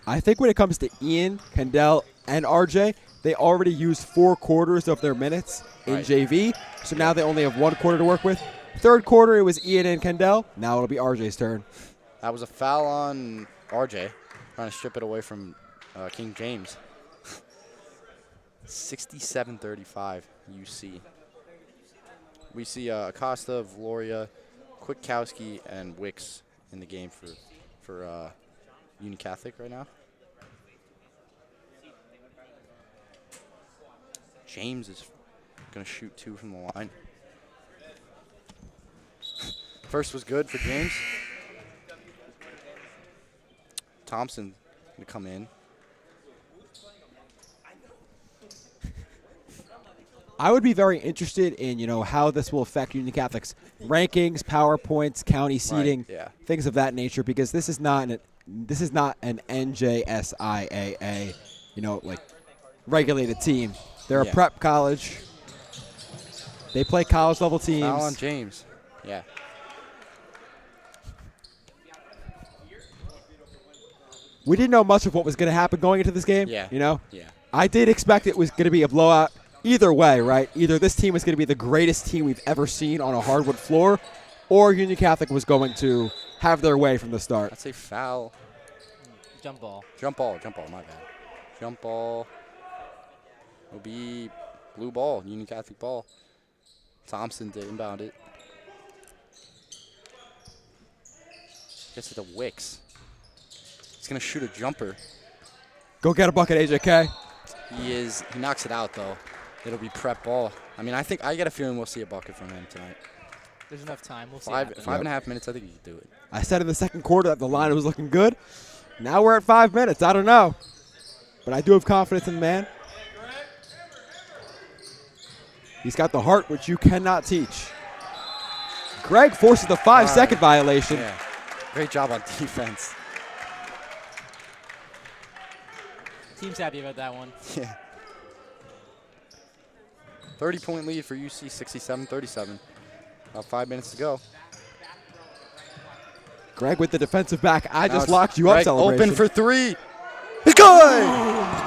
I think when it comes to Ian, Kendall, and RJ, they already used 4 quarters of their minutes in JV, so now they only have 1 quarter to work with. Third quarter, it was Ian and Kendall. Now it'll be RJ's turn. That was a foul on RJ, trying to strip it away from King James. 67-35 UC. We see Acosta, Valoria, Kwiatkowski, and Wicks in the game for Union Catholic right now. James is going to shoot 2 from the line. First was good for James. Thompson going to come in. I would be very interested in, how this will affect Union Catholic's rankings, power points, county seeding, things of that nature, because this is not an NJSIAA, regulated team. They're a prep college. They play college level teams. Foul on James. Yeah. We didn't know much of what was going to happen going into this game. Yeah. Yeah. I I did expect it was going to be a blowout either way, right? Either this team was going to be the greatest team we've ever seen on a hardwood floor, or Union Catholic was going to have their way from the start. I'd say foul. Jump ball, my bad. Jump ball. Will be blue ball, Union Catholic ball. Thompson to inbound it. Gets it to Wicks. He's going to shoot a jumper. Go get a bucket, AJK. He knocks it out, though. It'll be prep ball. I mean, I get a feeling we'll see a bucket from him tonight. There's enough time. We'll see. 5.5 minutes, I think he can do it. I said in the second quarter that the line was looking good. Now we're at 5 minutes. I don't know. But I do have confidence in the man. He's got the heart, which you cannot teach. Greg forces the 5-second violation. Yeah. Great job on defense. Team's happy about that one. Yeah. 30-point lead for UC, 67-37. About 5 minutes to go. Greg with the defensive back. I just locked you up celebration. Open for 3. It's good!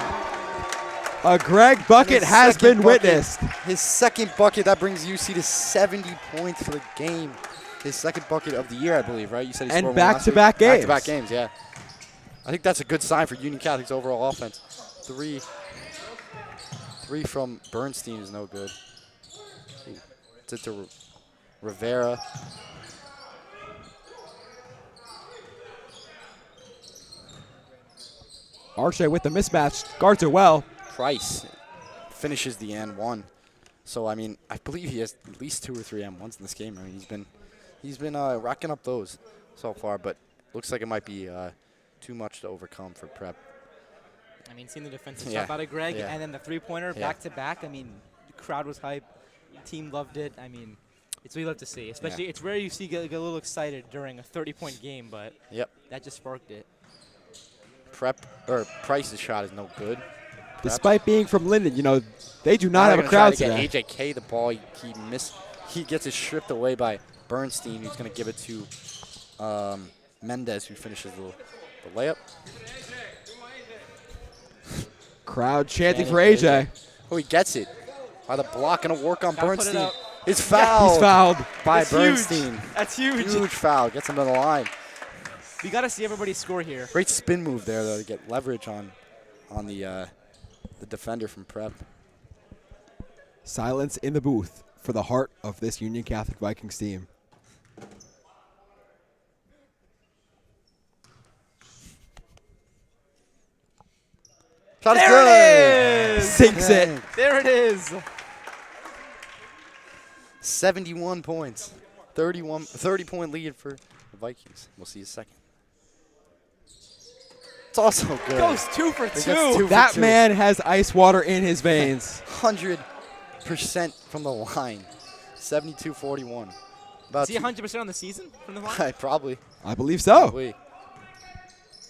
A Greg bucket has been witnessed. His second bucket, that brings UC to 70 points for the game. His second bucket of the year, I believe, right? You said he scored one last week. Back-to-back games. Back-to-back games, yeah. I think that's a good sign for Union Catholic's overall offense. 3 from Bernstein is no good. It's it to Rivera. Arche with the mismatch. Guards it well. Price finishes the N1. So, I mean, I believe he has at least 2 or 3 M1s in this game. I mean, he's been racking up those so far, but looks like it might be too much to overcome for prep. I mean, seeing the defensive shot out of Greg and then the three-pointer back-to-back, I mean, the crowd was hype. The team loved it. I mean, it's what you love to see. Especially, it's rare you see get a little excited during a 30-point game, but that just sparked it. Price's shot is no good. Despite being from Linden, they do not have a crowd today. AJK the ball. He missed. He gets it stripped away by Bernstein, who's going to give it to Mendez, who finishes the layup. Crowd chanting for AJ. Oh, he gets it. By the block, going to work on Bernstein. It's fouled. He's fouled by Bernstein. Huge. That's huge. Huge foul. Gets him to the line. We got to see everybody score here. Great spin move there, though, to get leverage on the defender from Prep. Silence in the booth for the heart of this Union Catholic Vikings team. Shot is there good. It is. Sinks it. There it is. 71 points. 30-point lead for the Vikings. We'll see a second. It's also good. Goes 2 for 2. That man has ice water in his veins. 100% from the line. 72-41. Is he 100% on the season from the line? Probably. I believe so. Probably.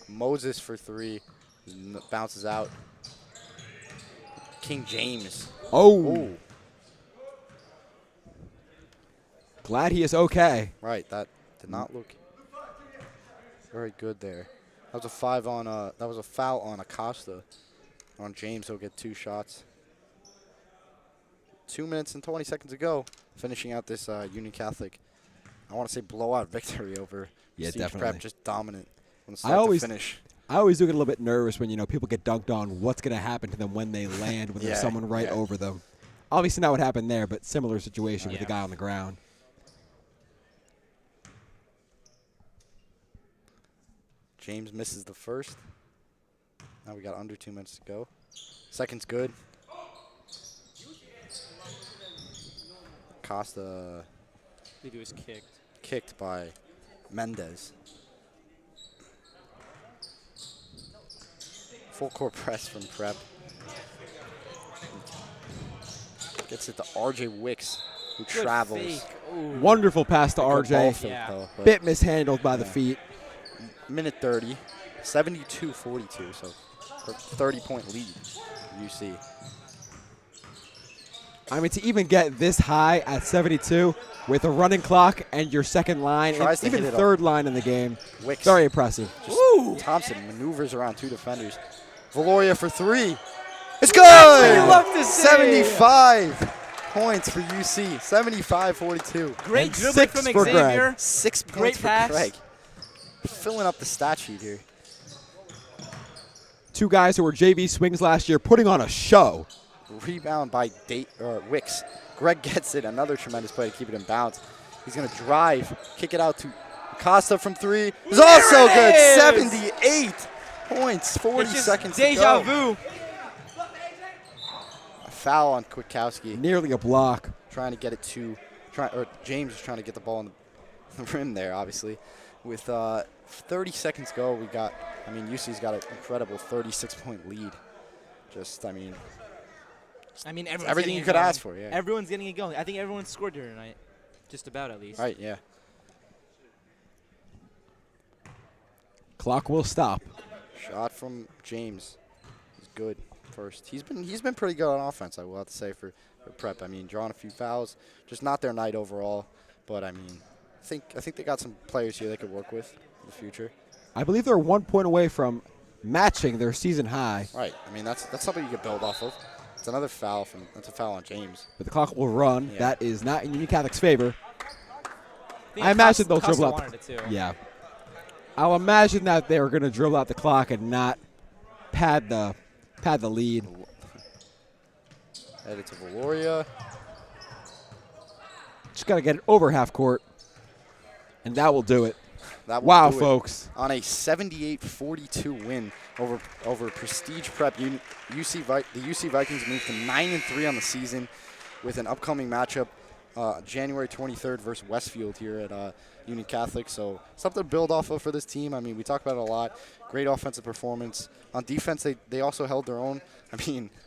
Moses for 3. Bounces out. King James. Oh. Glad he is okay. Right. That did not look very good there. That was a foul on Acosta. On James, he'll get 2 shots. 2 minutes and 20 seconds to go. Finishing out this Union Catholic, I want to say blowout victory over Prestige Prep. Just dominant from the start to finish. I always do get a little bit nervous when people get dunked on. What's going to happen to them when they land when there's someone right over them? Obviously not what happened there, but similar situation with the guy on the ground. James misses the first. Now we got under 2 minutes to go. Second's good. Costa. He was kicked. Kicked by Mendez. Full court press from Prep. Gets it to RJ Wicks, who Good travels. Wonderful pass to RJ. Bit mishandled by the feet. Minute 30, 72-42, so 30-point lead, UC. I mean, to even get this high at 72 with a running clock and your second line, and even third line in the game, Wicks. Very impressive. Thompson maneuvers around 2 defenders. Valoria for 3. It's good! Love to see. 75 points for UC, 75-42. Great dribbling from Xavier. 6 points for Craig. Filling up the stat sheet here. 2 guys who were JV swings last year putting on a show. Rebound by Wicks. Greg gets it. Another tremendous play to keep it in bounds. He's going to drive, kick it out to Costa from 3. It's also good. 78 points, 40 seconds to go. Deja vu. A foul on Kwiatkowski. Nearly a block. Trying to get it to, James was trying to get the ball on the rim there, obviously. With 30 seconds to go, UC's got an incredible 36-point lead. Everything you could ask for, yeah. Everyone's getting it going. I think everyone scored here tonight, just about at least. Right, yeah. Clock will stop. Shot from James. He's good first. He's been pretty good on offense, I will have to say, for Prep. Drawing a few fouls, just not their night overall. But I think they got some players here they could work with in the future. I believe they're 1 point away from matching their season high. Right. That's something you could build off of. It's another foul that's a foul on James. But the clock will run. Yeah. That is not in Union Catholic's favor. I imagine they'll dribble out. Yeah. I'll imagine that they were going to dribble out the clock and not pad the lead. Headed to Valoria. Just got to get it over half court, and that will do it. Wow, folks. On a 78-42 win over Prestige Prep, the UC Vikings moved to 9-3 on the season with an upcoming matchup January 23rd versus Westfield here at Union Catholic. So something to build off of for this team. We talk about it a lot. Great offensive performance. On defense, they also held their own.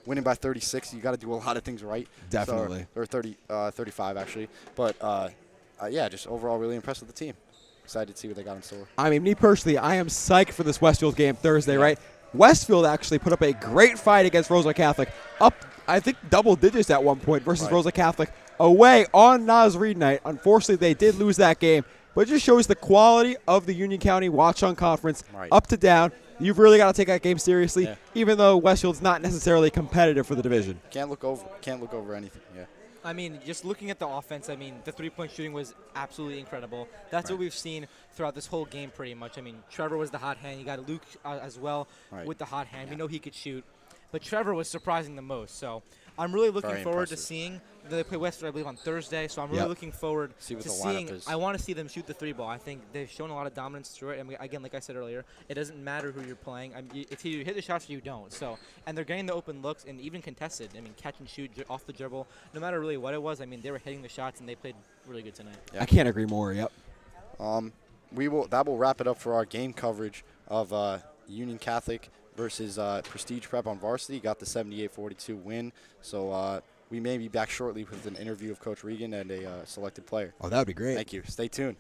Winning by 36, you got to do a lot of things right. Definitely. Or 35, actually. But, just overall really impressed with the team. Excited to see what they got in store. Me personally, I am psyched for this Westfield game Thursday, right? Westfield actually put up a great fight against Rosa Catholic, up, I think, double digits at one point versus Rosa Catholic away on Nas Reed night. Unfortunately, they did lose that game, but it just shows the quality of the Union County Watchung Conference up to down. You've really got to take that game seriously, even though Westfield's not necessarily competitive for the division. Can't look over anything. Yeah. I mean, just looking at the offense, I mean, the three-point shooting was absolutely incredible. That's what we've seen throughout this whole game pretty much. I mean, Trevor was the hot hand. You got Luke as well with the hot hand. We know he could shoot. But Trevor was surprising the most. So I'm really looking forward to seeing. They play Westford, I believe, on Thursday. So I'm really looking forward to seeing. I want to see them shoot the three ball. I think they've shown a lot of dominance through it. And again, like I said earlier, it doesn't matter who you're playing. I mean, it's either you hit the shots or you don't. So, and they're getting the open looks and even contested. I mean, catch and shoot off the dribble. No matter really what it was, I mean, they were hitting the shots and they played really good tonight. Yeah. I can't agree more. Yep. That will wrap it up for our game coverage of Union Catholic versus Prestige Prep on Varsity. Got the 78-42 win. So we may be back shortly with an interview of Coach Regan and a selected player. Oh, that would be great. Thank you. Stay tuned.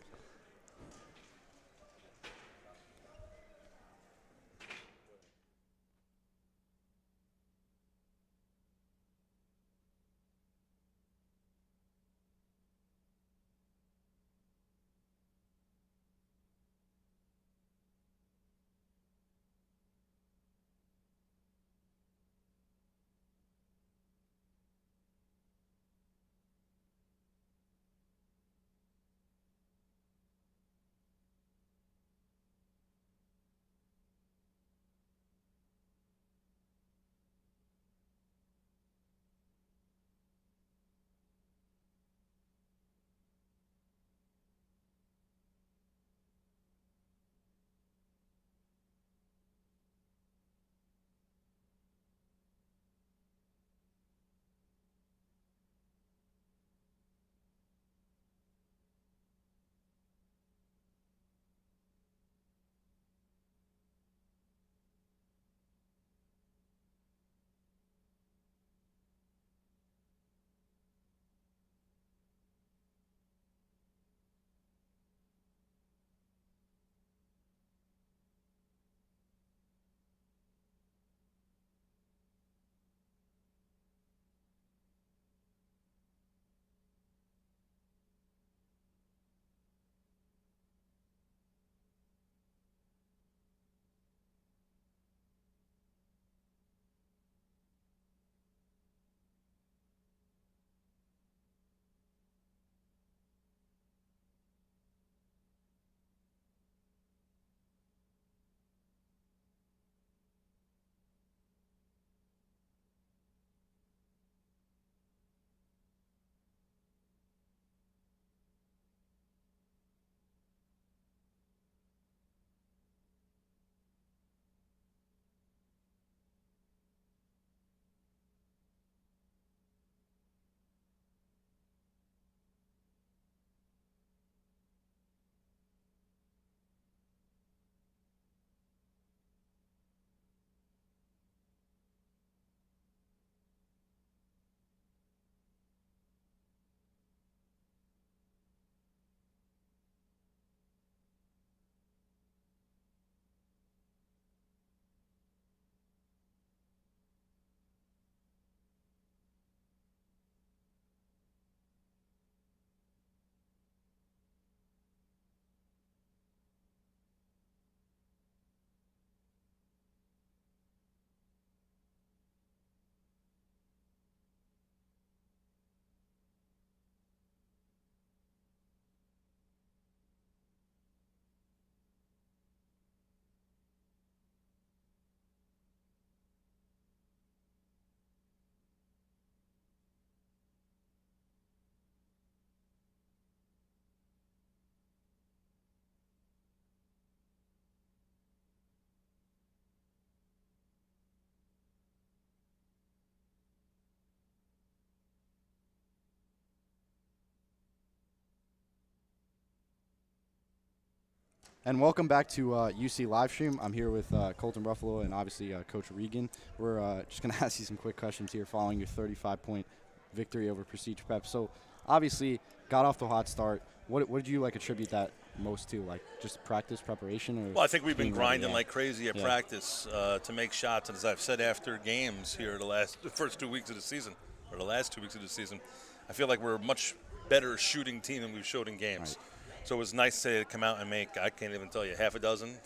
And welcome back to UC Livestream. I'm here with Colton Ruffalo and obviously Coach Regan. We're just going to ask you some quick questions here following your 35-point victory over Prestige Prep. So obviously got off the hot start. What did you attribute that most too? Like just practice, preparation, or? Well, I think we've been grinding like crazy at practice to make shots, and as I've said after games here the first 2 weeks of the season, or the last 2 weeks of the season, I feel like we're a much better shooting team than we've showed in games. Right. So it was nice to come out and make, I can't even tell you, half a dozen,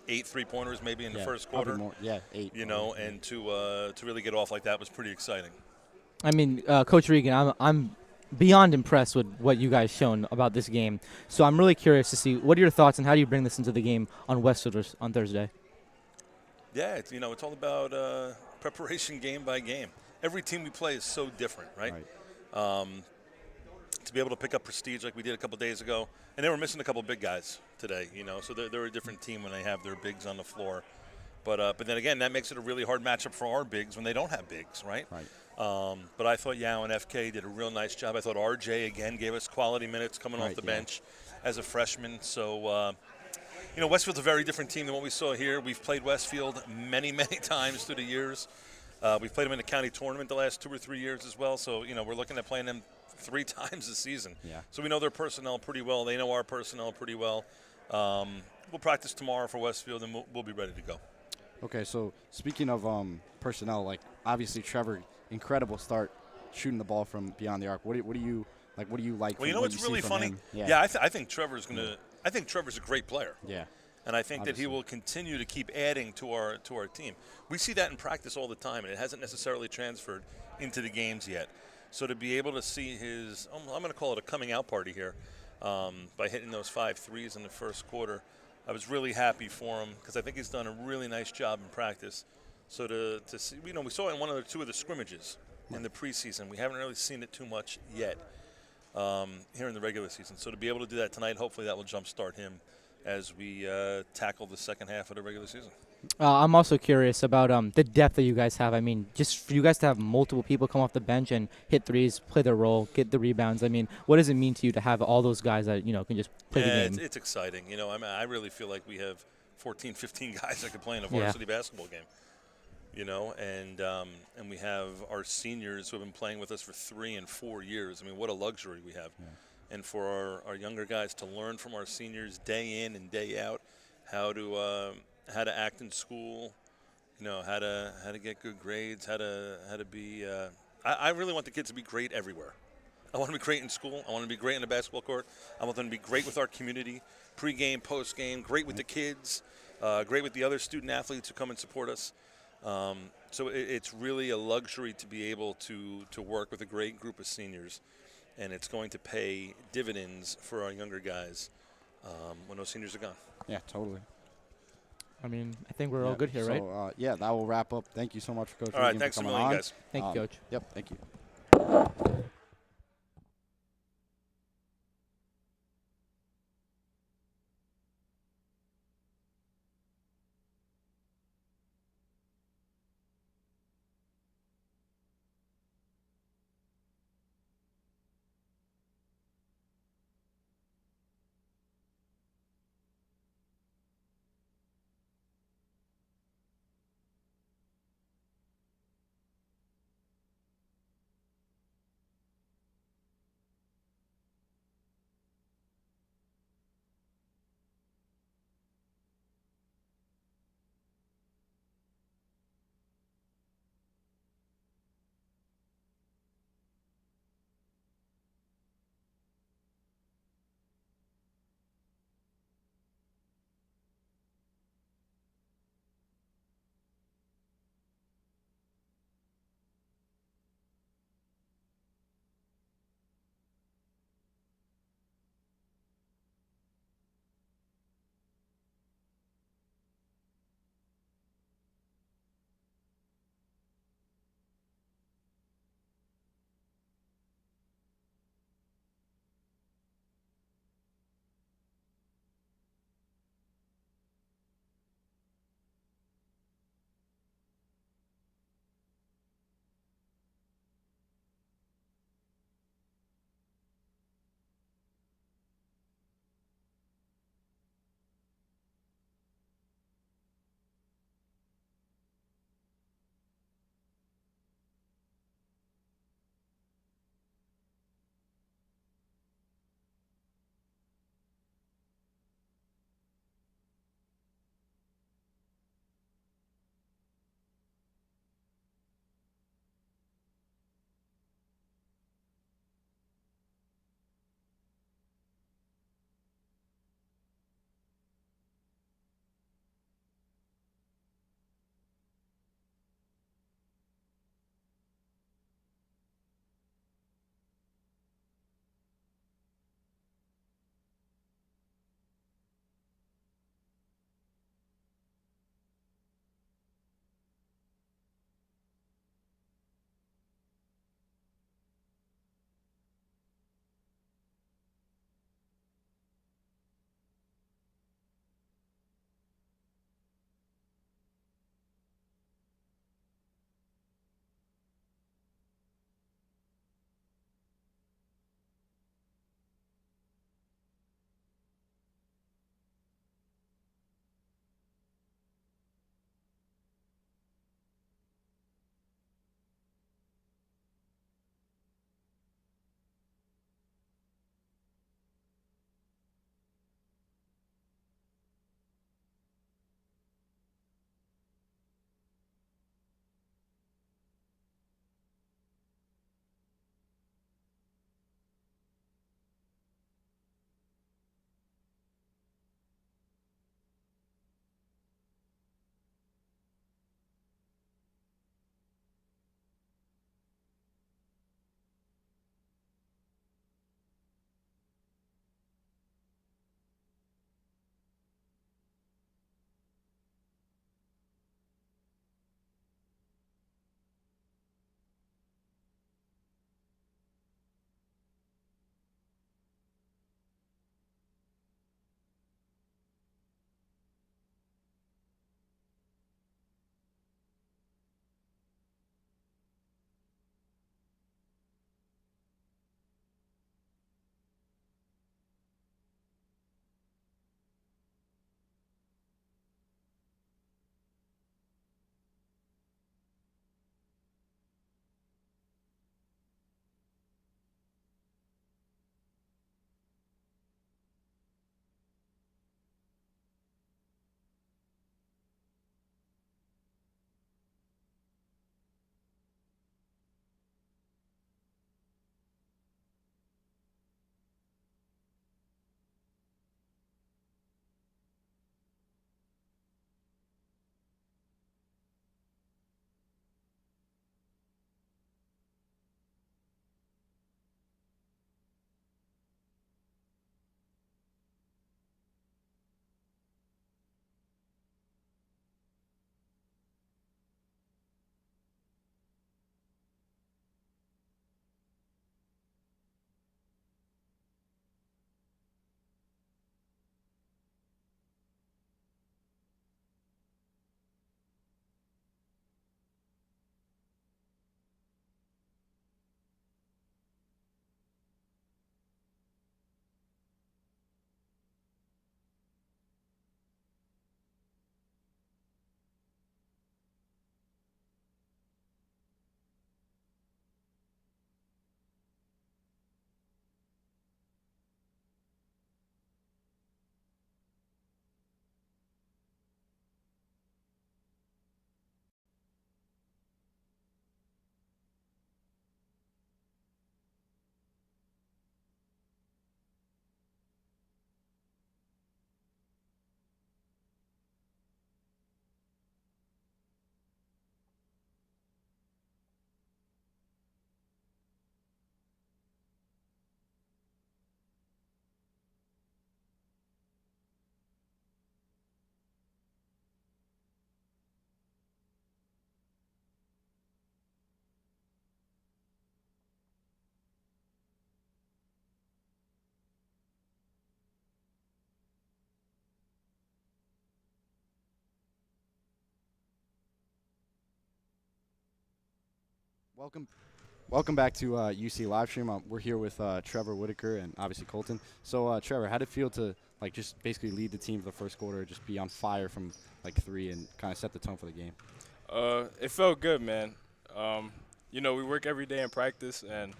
8 3-pointers maybe in the first quarter. More. Yeah, 8. You know, and to really get off like that was pretty exciting. I mean, Coach Regan, I'm beyond impressed with what you guys shown about this game. So I'm really curious to see what are your thoughts and how do you bring this into the game on Westfield on Thursday? Yeah, it's all about preparation game by game. Every team we play is so different, right? To be able to pick up prestige like we did a couple days ago, and they were missing a couple big guys today, so they're a different team when they have their bigs on the floor. But then again, that makes it a really hard matchup for our bigs when they don't have bigs, right? But I thought Yao and FK did a real nice job. I thought RJ, again, gave us quality minutes coming off the bench as a freshman. So, Westfield's a very different team than what we saw here. We've played Westfield many, many times through the years. We've played them in the county tournament the last 2 or 3 years as well. So, we're looking at playing them 3 times this season. So we know their personnel pretty well. They know our personnel pretty well. We'll practice tomorrow for Westfield, and we'll be ready to go. Okay, so speaking of personnel, like obviously Trevor, incredible start shooting the ball from beyond the arc. What do you like? What do you like? Well, what's really funny? I think Trevor's gonna. I think Trevor's a great player. And I think that he will continue to keep adding to our team. We see that in practice all the time, and it hasn't necessarily transferred into the games yet. So to be able to see his, I'm going to call it a coming out party here, by hitting those 5 threes in the first quarter, I was really happy for him because I think he's done a really nice job in practice. So to see, we saw it in 1 or 2 of the scrimmages in the preseason. We haven't really seen it too much yet here in the regular season. So to be able to do that tonight, hopefully that will jumpstart him as we tackle the second half of the regular season. I'm also curious about the depth that you guys have. I mean, just for you guys to have multiple people come off the bench and hit threes, play their role, get the rebounds. I mean, what does it mean to you to have all those guys that, can just play the game? It's exciting. I really feel like we have 14, 15 guys that can play in a varsity basketball game. And we have our seniors who have been playing with us for 3 and 4 years. I mean, what a luxury we have. And for our younger guys to learn from our seniors day in and day out how to act in school, how to get good grades, how to be. I really want the kids to be great everywhere. I want them to be great in school. I want them to be great in the basketball court. I want them to be great with our community, pre-game, post-game, great with the kids, great with the other student athletes who come and support us. So it's really a luxury to be able to work with a great group of seniors, and it's going to pay dividends for our younger guys when those seniors are gone. Yeah, totally. I mean, I think we're all good here, right? So, that will wrap up. Thank you so much, Coach. All right, thanks a million, guys. Thank you, Coach. Yep, thank you. Welcome back to UC Livestream. We're here with Trevor Whitaker and obviously Colton. So, Trevor, how did it feel to just basically lead the team for the first quarter, just be on fire from 3 and kind of set the tone for the game? It felt good, man. We work every day in practice, and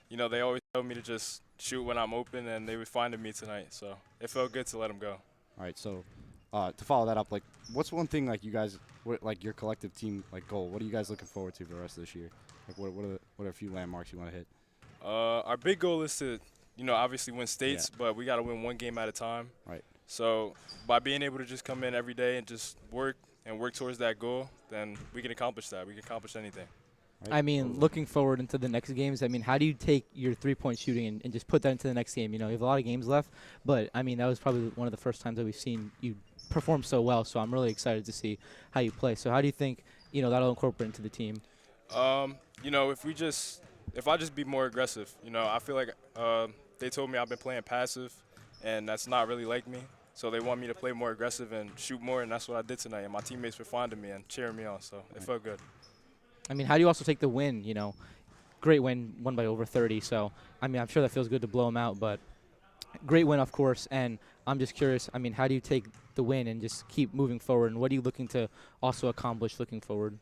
they always tell me to just shoot when I'm open, and they were finding me tonight. So it felt good to let them go. All right. So, to follow that up, what's one thing you guys, your collective team goal? What are you guys looking forward to for the rest of this year? What are a few landmarks you want to hit? Our big goal is to, obviously win states, but we got to win one game at a time. Right. So by being able to just come in every day and just work towards that goal, then we can accomplish that. We can accomplish anything. Right. I mean, looking forward into the next games, I mean, how do you take your three-point shooting and just put that into the next game? You have a lot of games left, but, I mean, that was probably one of the first times that we've seen you perform so well, so I'm really excited to see how you play. So how do you think, that'll incorporate into the team? If I just be more aggressive, I feel like they told me I've been playing passive, and that's not really like me. So they want me to play more aggressive and shoot more, and that's what I did tonight. And my teammates were finding me and cheering me on, so it felt good. I mean, how do you also take the win? Great win, won by over 30. So, I mean, I'm sure that feels good to blow them out, but great win, of course. And I'm just curious, I mean, how do you take the win and just keep moving forward? And what are you looking to also accomplish looking forward?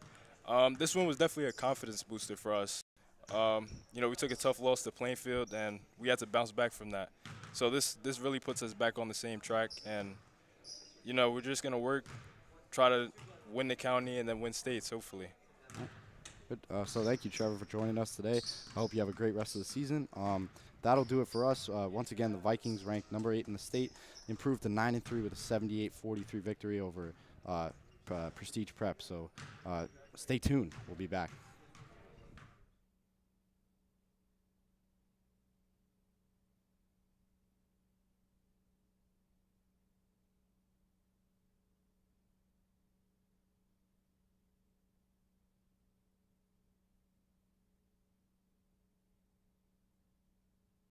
This one was definitely a confidence booster for us. We took a tough loss to Plainfield, and we had to bounce back from that. So this really puts us back on the same track, and we're just gonna work, try to win the county, and then win states, hopefully. Good. So thank you, Trevor, for joining us today. I hope you have a great rest of the season. That'll do it for us. Once again, the Vikings ranked number 8 in the state, improved to 9-3 with a 78-43 victory over Prestige Prep. So stay tuned. We'll be back.